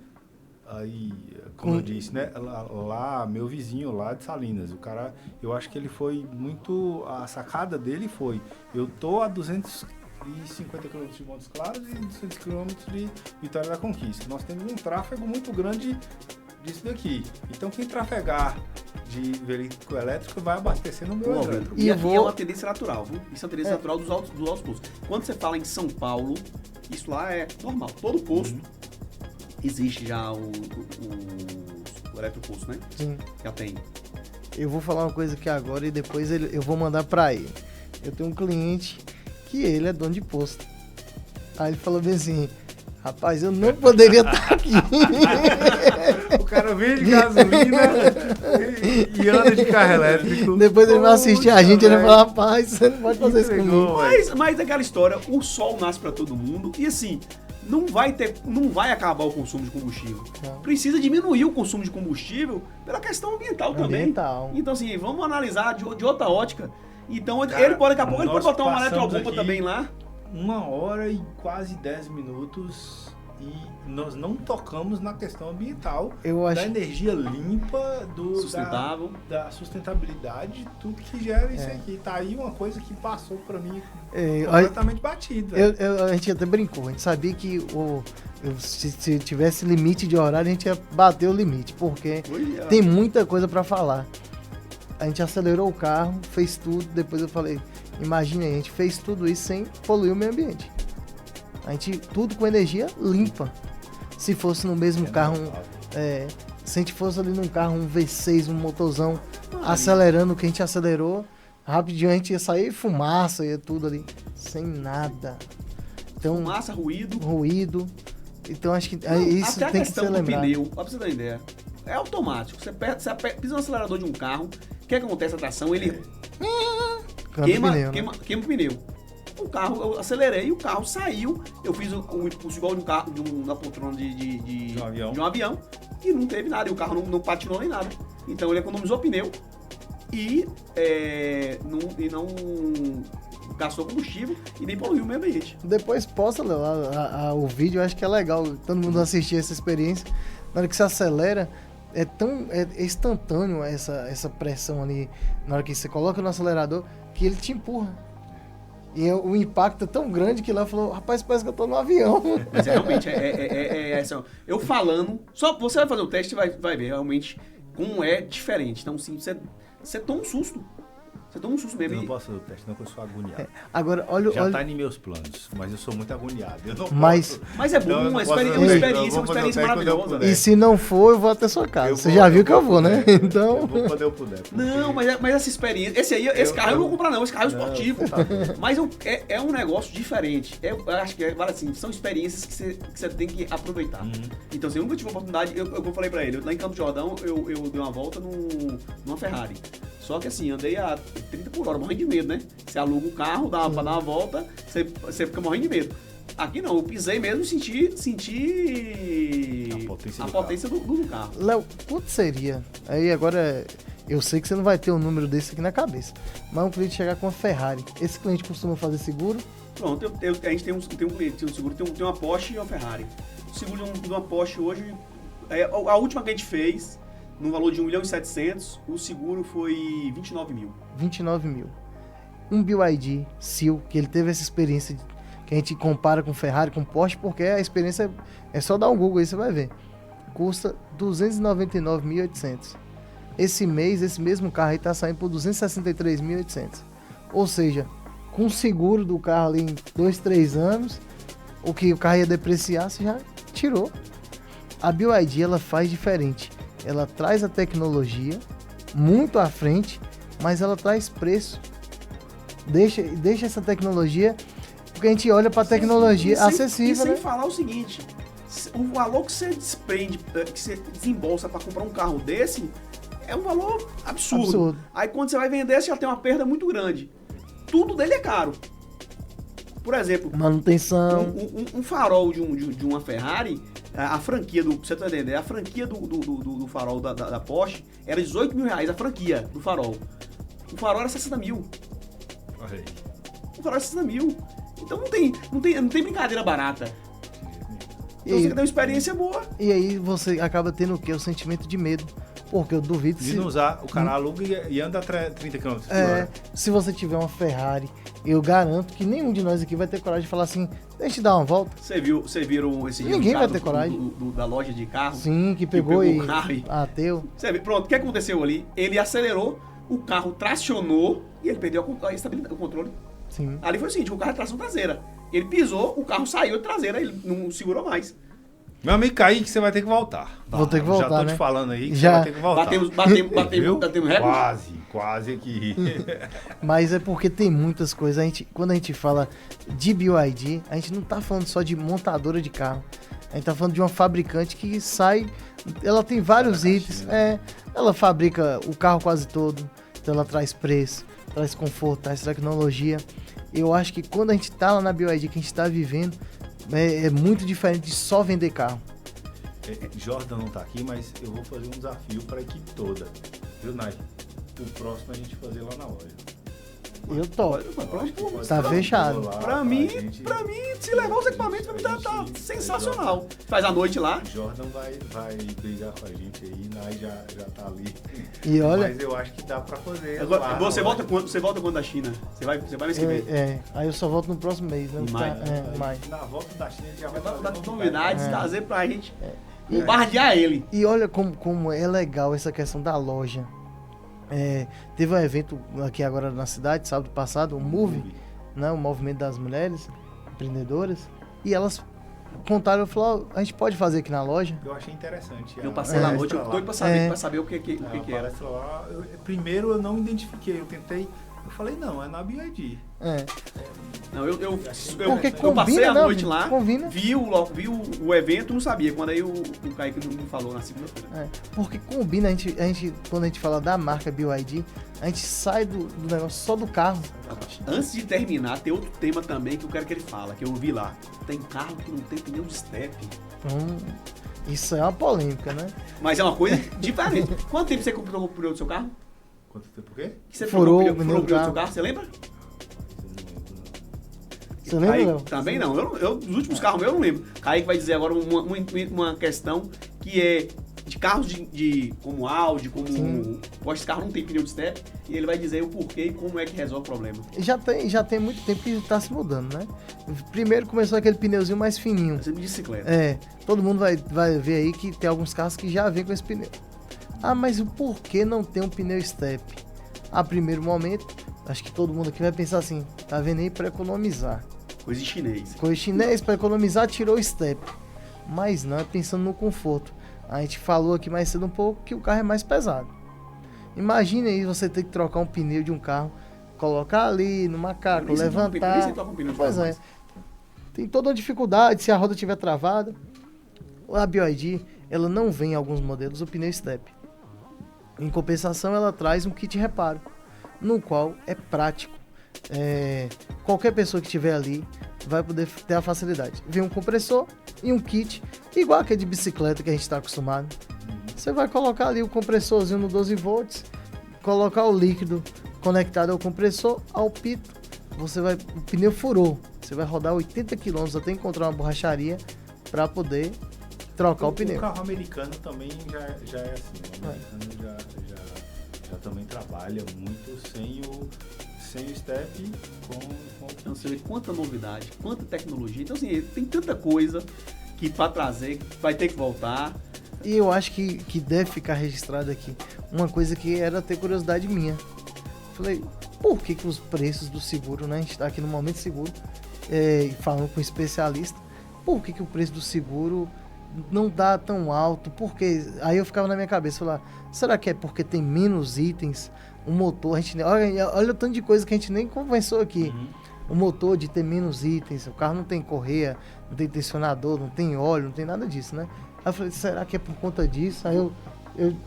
Aí, como eu disse, né? Lá, meu vizinho lá de Salinas, o cara, eu acho que ele foi muito, a sacada dele foi, eu tô a 250 km de Montes Claros e 200 km de Vitória da Conquista. Nós temos um tráfego muito grande disso daqui. Então, quem trafegar de veículo elétrico vai abastecer no meu elétrico. E é uma tendência natural, viu? Isso é uma tendência natural dos altos postos. Quando você fala em São Paulo, isso lá é normal. Todo posto existe já o eletroposto, né? Sim. Já tem. Eu vou falar uma coisa aqui agora e depois eu vou mandar pra ele. Eu tenho um cliente que ele é dono de posto. Aí ele falou bem assim, rapaz, eu não poderia estar aqui. O cara vende gasolina e anda de carro elétrico. Depois ele vai assistir a gente e ele vai falar, rapaz, você não pode fazer isso comigo. Mas é aquela história, o sol nasce pra todo mundo e assim, não vai acabar o consumo de combustível. Não. Precisa diminuir o consumo de combustível pela questão ambiental também. Então assim, vamos analisar de outra ótica. Então cara, ele pode, daqui a pouco, ele pode botar uma eletrobomba também lá. 1 hora e quase 10 minutos e nós não tocamos na questão ambiental, da energia limpa, sustentável, da sustentabilidade, tudo que gera isso aqui. Tá aí uma coisa que passou para mim completamente batida. A gente até brincou, a gente sabia que se tivesse limite de horário, a gente ia bater o limite, porque tem muita coisa para falar. A gente acelerou o carro, fez tudo, depois eu falei, imagina, a gente fez tudo isso sem poluir o meio ambiente. A gente, tudo com energia limpa. Se fosse no mesmo carro, se a gente fosse ali num carro, um V6, um motorzão, acelerando o que a gente acelerou, rapidinho a gente ia sair fumaça, ia tudo ali, sem nada. Então, fumaça, ruído. Então acho que isso tem que ser lembrado. Pneu, pra você ter uma ideia, é automático. Você pisa no acelerador de um carro, o que acontece? A tração, ele queima o pneu. O carro, eu acelerei, o carro saiu, eu fiz o impulso igual de um carro, da poltrona de um avião, e não teve nada, e o carro não patinou nem nada. Então ele economizou pneu e não gastou combustível e nem poluiu o meio ambiente. Depois posta, Léo, o vídeo, eu acho que é legal todo mundo assistir essa experiência. Na hora que você acelera, é instantâneo essa pressão ali, na hora que você coloca no acelerador, que ele te empurra. E o impacto é tão grande que lá falou, rapaz, parece que eu tô no avião. Mas realmente, assim, eu falando, só você vai fazer o teste e vai ver realmente como é diferente. Então, sim, você toma um susto. Você toma um susto mesmo. Eu não posso fazer o teste, não, porque eu sou agoniado. Agora, olha... Já tá em meus planos, mas eu sou muito agoniado. Eu não mas é bom, uma experiência maravilhosa. E se não for, eu vou até sua casa. Você já viu que eu vou, né? Então... Eu vou quando eu puder. Não, mas essa experiência... Esse carro eu não vou comprar, não. Esse carro é esportivo. Mas é um negócio diferente. Eu acho que, assim, são experiências que você tem que aproveitar. Então, assim, eu nunca tive a oportunidade... Eu falei pra ele, lá em Campo de Jordão, eu dei uma volta numa Ferrari. Só que assim, andei a 30 por hora, morrendo de medo, né? Você aluga o carro, dá pra dar uma volta, você fica morrendo de medo. Aqui não, eu pisei mesmo e senti a potência do carro. Léo, quanto seria? Aí agora, eu sei que você não vai ter um número desse aqui na cabeça, mas um cliente chegar com uma Ferrari, esse cliente costuma fazer seguro? Pronto, a gente tem um cliente, tem um seguro, tem uma Porsche e uma Ferrari. O seguro de uma Porsche hoje, a última que a gente fez, no valor de 1.700.000, o seguro foi 29 mil. 29 mil. Um BYD Seal, que ele teve essa experiência que a gente compara com Ferrari, com Porsche, porque a experiência é só dar um Google aí, você vai ver. Custa 299.800. Esse mês, esse mesmo carro aí tá saindo por 263.800. Ou seja, com o seguro do carro ali em 2, 3 anos, o que o carro ia depreciar, você já tirou. A BYD, ela faz diferente. Ela traz a tecnologia muito à frente, mas ela traz preço. Deixa essa tecnologia, porque a gente olha para a tecnologia acessível. Sem falar o seguinte, o valor que você desprende, que você desembolsa para comprar um carro desse, é um valor absurdo. Aí quando você vai vender, você já tem uma perda muito grande. Tudo dele é caro. Por exemplo, manutenção. Um farol de uma Ferrari, a franquia pra você entender, a franquia do farol da Porsche era 18 mil reais, a franquia do farol. O farol era 60 mil. O farol era 60 mil. Então não tem brincadeira barata. Então você tem uma experiência boa. E aí você acaba tendo o quê? O sentimento de medo. Porque eu duvido de não usar, o cara aluga e anda a 30 km por hora. Se você tiver uma Ferrari, eu garanto que nenhum de nós aqui vai ter coragem de falar assim, deixa eu dar uma volta. Você viram esse Ninguém vai ter coragem. Da loja de carro? Sim, que pegou o carro e bateu. Pronto, o que aconteceu ali? Ele acelerou, o carro tracionou e ele perdeu a estabilidade, o controle. Sim. Ali foi o seguinte, o carro é tração traseira. Ele pisou, o carro saiu de traseira, ele não segurou mais. Meu amigo Kaique, você vai ter que voltar. Vou ter que voltar, já tô te falando aí que você vai ter que voltar. Batemos recorde? Quase aqui. Mas é porque tem muitas coisas. Quando a gente fala de BYD, a gente não tá falando só de montadora de carro. A gente tá falando de uma fabricante que sai... Ela tem vários itens. Ela fabrica o carro quase todo. Então ela traz preço, traz conforto, traz tecnologia. Eu acho que quando a gente tá lá na BYD, que a gente tá vivendo... É muito diferente de só vender carro. Jordan não tá aqui, mas eu vou fazer um desafio para a equipe toda. Viu, Nai? O próximo a gente fazer lá na loja. Eu topo. Tá fechado. Pra mim, se levar os equipamentos, pra mim tá sensacional. Faz a noite lá. Jordan vai brigar com a gente aí, Nai já tá ali. E olha... Mas eu acho que dá pra fazer. Agora, você volta quando da China? Você vai mês que vem? Aí eu só volto no próximo mês, né? Em maio. Maio. Na volta da China já Vai vai dar novidades, É. trazer pra gente bombardear ele. E olha como é legal essa questão da loja. Teve um evento aqui agora na cidade, sábado passado, o Move, né, o Movimento das Mulheres Empreendedoras, e elas contaram, falaram, a gente pode fazer aqui na loja? Eu achei interessante. Eu passei lá à noite, eu tô doido pra saber o que era. Primeiro eu não identifiquei, eu falei, não, é na BID. Não, eu Porque passei a combina, noite né? lá, Combina. vi o evento, não sabia. Quando aí o Kaique me falou na segunda-feira. Porque combina, a gente, quando a gente fala da marca BYD, a gente sai do negócio só do carro. Antes de terminar, tem outro tema também que eu quero que ele fala, que eu vi lá. Tem carro que não tem pneu de step. Isso é uma polêmica, né? Mas é uma coisa diferente. Quanto tempo você comprou o pneu do seu carro? Quanto tempo o quê? Que você Furou trocou o pneu o do pneu do seu carro. carro, você lembra? Você lembra, Kaique, Léo? também não. Os últimos carros meus eu não lembro. Kaique vai dizer agora uma questão que é de carros como Audi, como Porsche, esse carro não tem pneu de step, e ele vai dizer o porquê e como é que resolve o problema. Já tem muito tempo que está se mudando, né? Primeiro começou aquele pneuzinho mais fininho. É sempre bicicleta. Todo mundo vai ver aí que tem alguns carros que já vêm com esse pneu. Ah, mas o porquê não tem um pneu step? A primeiro momento, acho que todo mundo aqui vai pensar assim, tá vendo aí para economizar. Coisa de chinês. Coisa chinês, para economizar, tirou o step. Mas não, é pensando no conforto. A gente falou aqui mais cedo um pouco que o carro é mais pesado. Imagine aí você ter que trocar um pneu de um carro, colocar ali no macaco, levantar. Pois é. Tem toda uma dificuldade se a roda estiver travada. A BYD, ela não vem em alguns modelos o pneu step. Em compensação, ela traz um kit reparo, no qual é prático. Qualquer pessoa que estiver ali vai poder ter a facilidade. Vem um compressor e um kit, igual aquele de bicicleta que a gente está acostumado. Você vai colocar ali o compressorzinho no 12 volts, colocar o líquido conectado ao compressor, ao pito, o pneu furou. Você vai rodar 80 km até encontrar uma borracharia para poder trocar o pneu. O carro americano também já é assim. O americano já também trabalha muito sem o step com Então você vê quanta novidade, quanta tecnologia. Então assim, tem tanta coisa que para trazer, vai ter que voltar. E eu acho que deve ficar registrado aqui uma coisa que era até curiosidade minha. Falei, por que os preços do seguro, né? A gente está aqui no Momento Seguro, falando com um especialista, por que o preço do seguro não dá tão alto? Porque aí eu ficava na minha cabeça, falar, será que é porque tem menos itens? O motor, a gente olha o tanto de coisa que a gente nem conversou aqui. O motor de ter menos itens, o carro não tem correia, não tem tensionador, não tem óleo, não tem nada disso, né? Aí eu falei, será que é por conta disso? Aí eu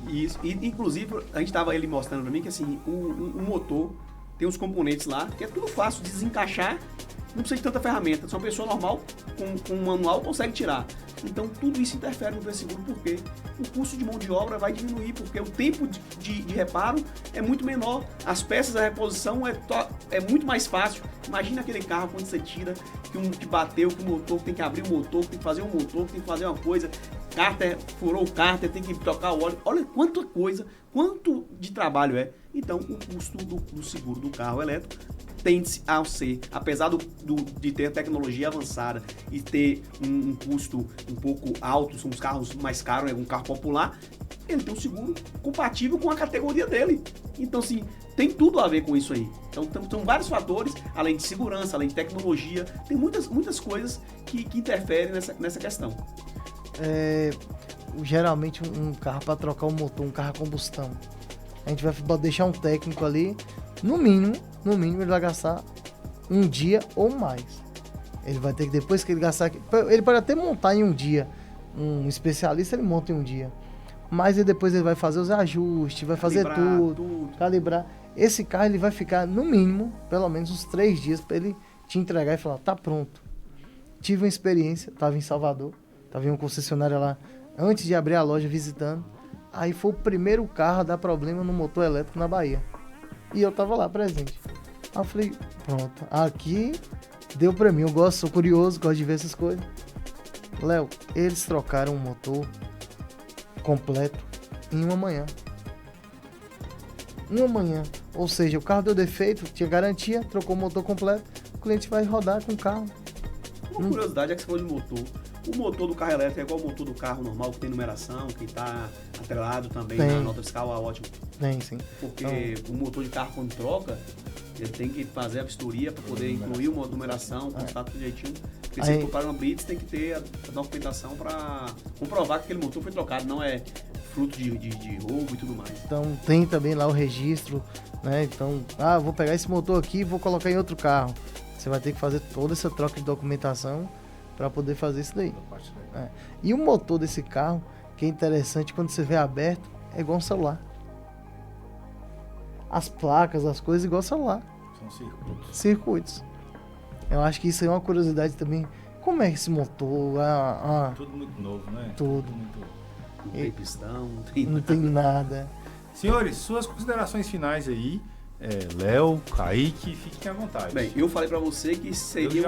Isso. E, inclusive, a gente tava ele mostrando pra mim que assim, o motor tem uns componentes lá, que é tudo fácil de desencaixar, não precisa de tanta ferramenta. Se uma pessoa normal, com um manual, consegue tirar. Então, tudo isso interfere no preço seguro, porque o custo de mão de obra vai diminuir, porque o tempo de reparo é muito menor. As peças da reposição é muito mais fácil. Imagina aquele carro quando você tira, que bateu, que o motor, que tem que abrir o motor, que tem que fazer um motor, que tem que fazer uma coisa. Cárter, furou o cárter, tem que trocar o óleo. Olha quanta coisa, quanto de trabalho é. Então, o custo do seguro do carro elétrico tende a ser, apesar de ter tecnologia avançada e ter um custo um pouco alto, são os carros mais caros, é um carro popular, ele tem um seguro compatível com a categoria dele. Então, assim, tem tudo a ver com isso aí. Então, são vários fatores, além de segurança, além de tecnologia, tem muitas coisas que interferem nessa questão. Geralmente um carro para trocar o motor, um carro a combustão, a gente vai deixar um técnico ali, no mínimo ele vai gastar um dia ou mais. Ele vai ter que, depois que ele gastar, ele pode até montar em um dia, um especialista ele monta em um dia, mas depois ele vai fazer os ajustes, vai fazer tudo, calibrar. Esse carro ele vai ficar no mínimo, pelo menos uns 3 dias para ele te entregar e falar, tá pronto. Tive uma experiência, estava em Salvador, estava em uma concessionária lá, antes de abrir a loja visitando, aí foi o primeiro carro a dar problema no motor elétrico na Bahia. E eu tava lá presente. Aí eu falei, pronto, aqui deu pra mim, eu gosto, sou curioso, gosto de ver essas coisas. Léo, eles trocaram o motor completo em uma manhã. Uma manhã. Ou seja, o carro deu defeito, tinha garantia, trocou o motor completo, o cliente vai rodar com o carro. Uma curiosidade é que você falou de motor. O motor do carro elétrico é igual o motor do carro normal, que tem numeração, que está atrelado também na nota fiscal, ótimo. Tem, sim. Porque o motor de carro, quando troca, ele tem que fazer a vistoria para poder incluir uma numeração, constar tudo direitinho. Porque se comprar uma Blitz, tem que ter a documentação para comprovar que aquele motor foi trocado, não é fruto de roubo e tudo mais. Então tem também lá o registro, né? Então, vou pegar esse motor aqui e vou colocar em outro carro. Você vai ter que fazer toda essa troca de documentação para poder fazer isso daí. E o motor desse carro, que é interessante, quando você vê aberto, é igual um celular. As placas, as coisas, igual celular. São Circuitos. Eu acho que isso é uma curiosidade também. Como é que esse motor... Tudo muito novo, né? Tudo. Não tem pistão, Não tem nada. Senhores, suas considerações finais aí. Léo, Kaique, fiquem à vontade. Bem, eu falei pra você que seria.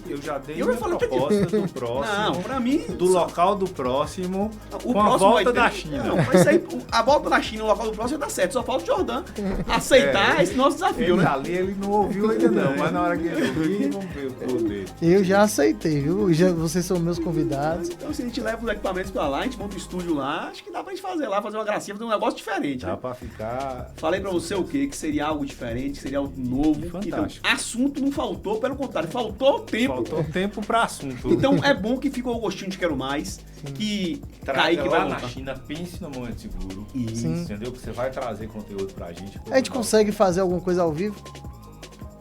Eu já dei Eu minha falei proposta do próximo. Não, pra mim. Do local do próximo. O com a próximo volta vai ter- da China. Não, mas isso aí, a volta da China, o local do próximo vai dar certo. Só falta o Jordan aceitar esse nosso desafio, Ele né? ali, ele não ouviu ainda não, mas na hora que ele ouvir, vamos ver o pulo dele. Eu já aceitei, viu? Vocês são meus convidados. Então, se a gente leva os equipamentos pra lá, a gente monta um estúdio lá, acho que dá pra gente fazer lá, fazer uma gracinha, fazer um negócio diferente. Dá Né? pra ficar... Falei pra você o quê? Que seria algo diferente, que seria algo novo. Fantástico. Então, assunto não faltou, pelo contrário, faltou tempo. Faltou tempo pra assunto. Então é bom que ficou o gostinho de quero mais, que Kaique vai lá na voltar. China, pense no Momento Seguro. Isso. Sim. Entendeu? Que você vai trazer conteúdo pra gente. A gente consegue fazer alguma coisa ao vivo?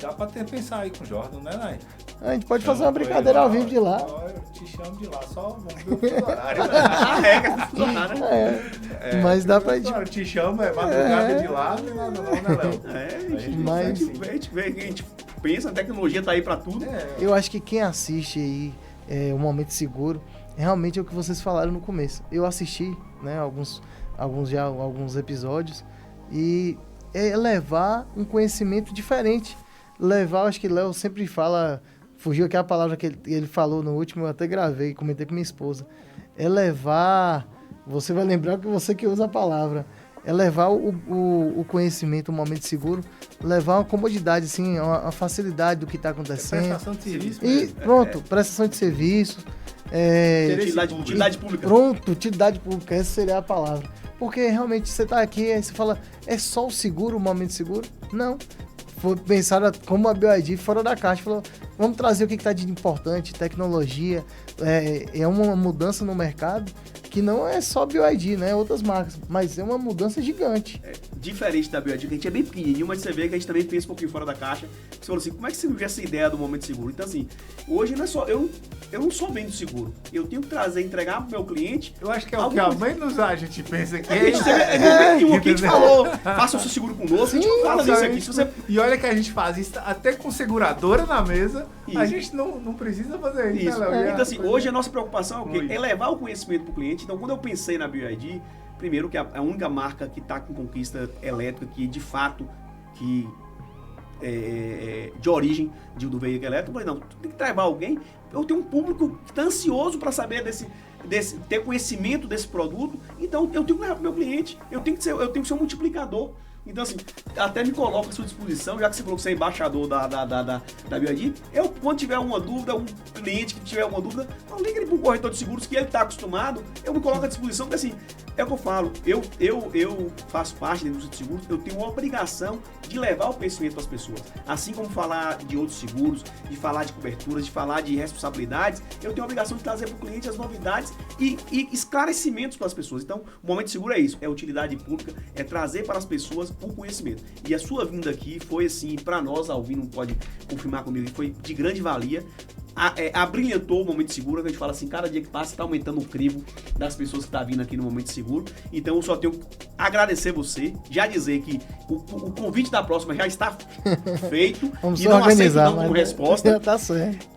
Dá pra pensar aí com o Jordan, né, Nai? A gente pode fazer uma brincadeira ao vivo de lá. Eu te chamo de lá, só vamos ver o fuso horário. A regra do funcionário, né? Mas dá pra gente... Eu te chamo, madrugada de lá, não é nada não, né, Léo? Mas- A gente pensa, a tecnologia tá aí pra tudo. Eu acho que quem assiste aí o Momento Seguro, realmente é o que vocês falaram no começo. Eu assisti, né, alguns episódios, e é levar um conhecimento diferente. Levar, acho que Léo sempre fala, fugiu aqui a palavra que ele falou no último, eu até gravei, comentei com minha esposa. É levar, você vai lembrar que você que usa a palavra, é levar o conhecimento, o Momento Seguro, levar uma comodidade, assim, uma facilidade do que está acontecendo. Prestação de serviço E mesmo. pronto, prestação de serviço. Utilidade pública. Pronto, utilidade pública, essa seria a palavra. Porque realmente você tá aqui, aí você fala, é só o seguro, o Momento Seguro? Não. Foi pensar como a BYD fora da caixa, falou, vamos trazer o que está de importante, tecnologia, é uma mudança no mercado que não é só BYD, né, outras marcas, mas é uma mudança gigante. Diferente da BYD, que a gente é bem pequenininho, mas você vê que a gente também pensa um pouquinho fora da caixa. Você falou assim, como é que você viu essa ideia do Momento Seguro? Então assim, hoje não é só, eu não só vendo seguro, eu tenho que trazer, entregar pro meu cliente. Eu acho que é o que a mãe a gente pensa que E o que a gente falou, faça o seu seguro conosco, a gente fala disso aqui. Se você... E olha que a gente faz isso até com seguradora na mesa, a Isso. gente não precisa fazer isso. Isso. Né, Léo? Então assim, hoje a nossa preocupação é o quê? Oi. É levar o conhecimento pro cliente. Então quando eu pensei na BYD, primeiro que é a única marca que está com conquista elétrica que de fato que de origem do veículo elétrico, eu falei, não, tem que levar alguém. Eu tenho um público que está ansioso para saber ter conhecimento desse produto, então eu tenho que levar para o meu cliente, eu tenho que ser um multiplicador. Então, assim, até me coloco à sua disposição, já que você falou que você é embaixador da BYD, eu, quando tiver uma dúvida, um cliente que tiver uma dúvida, eu ligo ele para um corretor de seguros que ele está acostumado, eu me coloco à disposição, porque assim, é o que eu falo, eu faço parte da indústria de seguros, eu tenho uma obrigação de levar o conhecimento para as pessoas. Assim como falar de outros seguros, de falar de coberturas, de falar de responsabilidades, eu tenho a obrigação de trazer para o cliente as novidades e esclarecimentos para as pessoas. Então, o Momento Seguro é isso, é utilidade pública, é trazer para as pessoas o conhecimento. E a sua vinda aqui foi assim, para nós, Alvino pode confirmar comigo, foi de grande valia. Abrilhantou o Momento Seguro, que a gente fala assim, cada dia que passa está aumentando o crivo das pessoas que estão vindo aqui no Momento Seguro. Então eu só tenho que agradecer você, já dizer que o convite da próxima já está feito. Vamos e só não aceito organizar, não como resposta. Tá certo.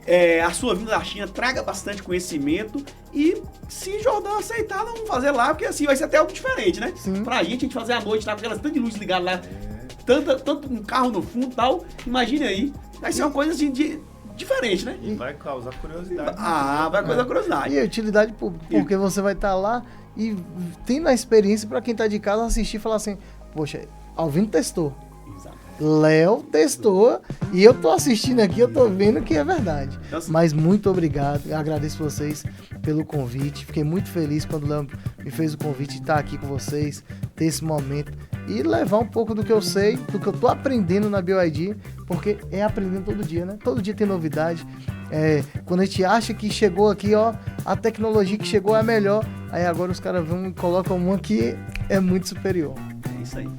A sua vinda da China traga bastante conhecimento e se Jordan aceitar, nós vamos fazer lá, porque assim vai ser até algo diferente, né? Sim. Pra gente fazer a noite, tá com aquelas tantas de luz ligadas lá. tanto um carro no fundo e tal. Imagine aí. Vai ser uma coisa assim diferente, né? E vai causar curiosidade. Vai causar curiosidade. E a utilidade porque você vai estar lá e tendo a experiência para quem tá de casa assistir e falar assim, poxa, Alvino testou. Exato. Léo testou e eu tô assistindo aqui, eu tô vendo que é verdade. Nossa. Mas muito obrigado, eu agradeço vocês pelo convite. Fiquei muito feliz quando o Léo me fez o convite de estar aqui com vocês, ter esse momento e levar um pouco do que eu sei, do que eu tô aprendendo na BYD, porque é aprendendo todo dia, né? Todo dia tem novidade. Quando a gente acha que chegou aqui, ó, a tecnologia que chegou é a melhor, aí agora os caras vão e colocam uma que é muito superior. É isso aí.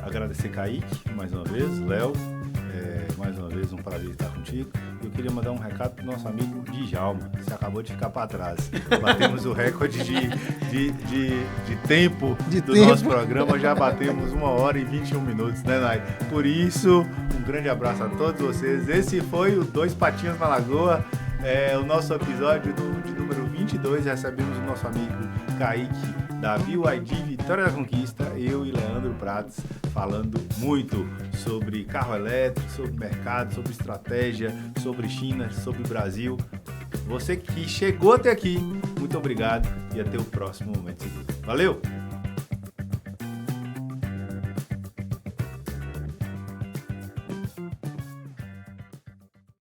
Agradecer Kaique, mais uma vez, Léo, mais uma vez um prazer estar contigo. Eu queria mandar um recado pro nosso amigo Djalma, que acabou de ficar para trás. Batemos o recorde de tempo nosso programa, já batemos 1h e 21 minutos, né, Nai? Por isso, um grande abraço a todos vocês. Esse foi o Dois Patinhas na Lagoa, o nosso episódio de número 22. Recebemos o nosso amigo Kaique, da BYD Vitória da Conquista, eu e Leandro Prates, falando muito sobre carro elétrico, sobre mercado, sobre estratégia, sobre China, sobre Brasil. Você que chegou até aqui, muito obrigado e até o próximo Momento Seguro. Valeu!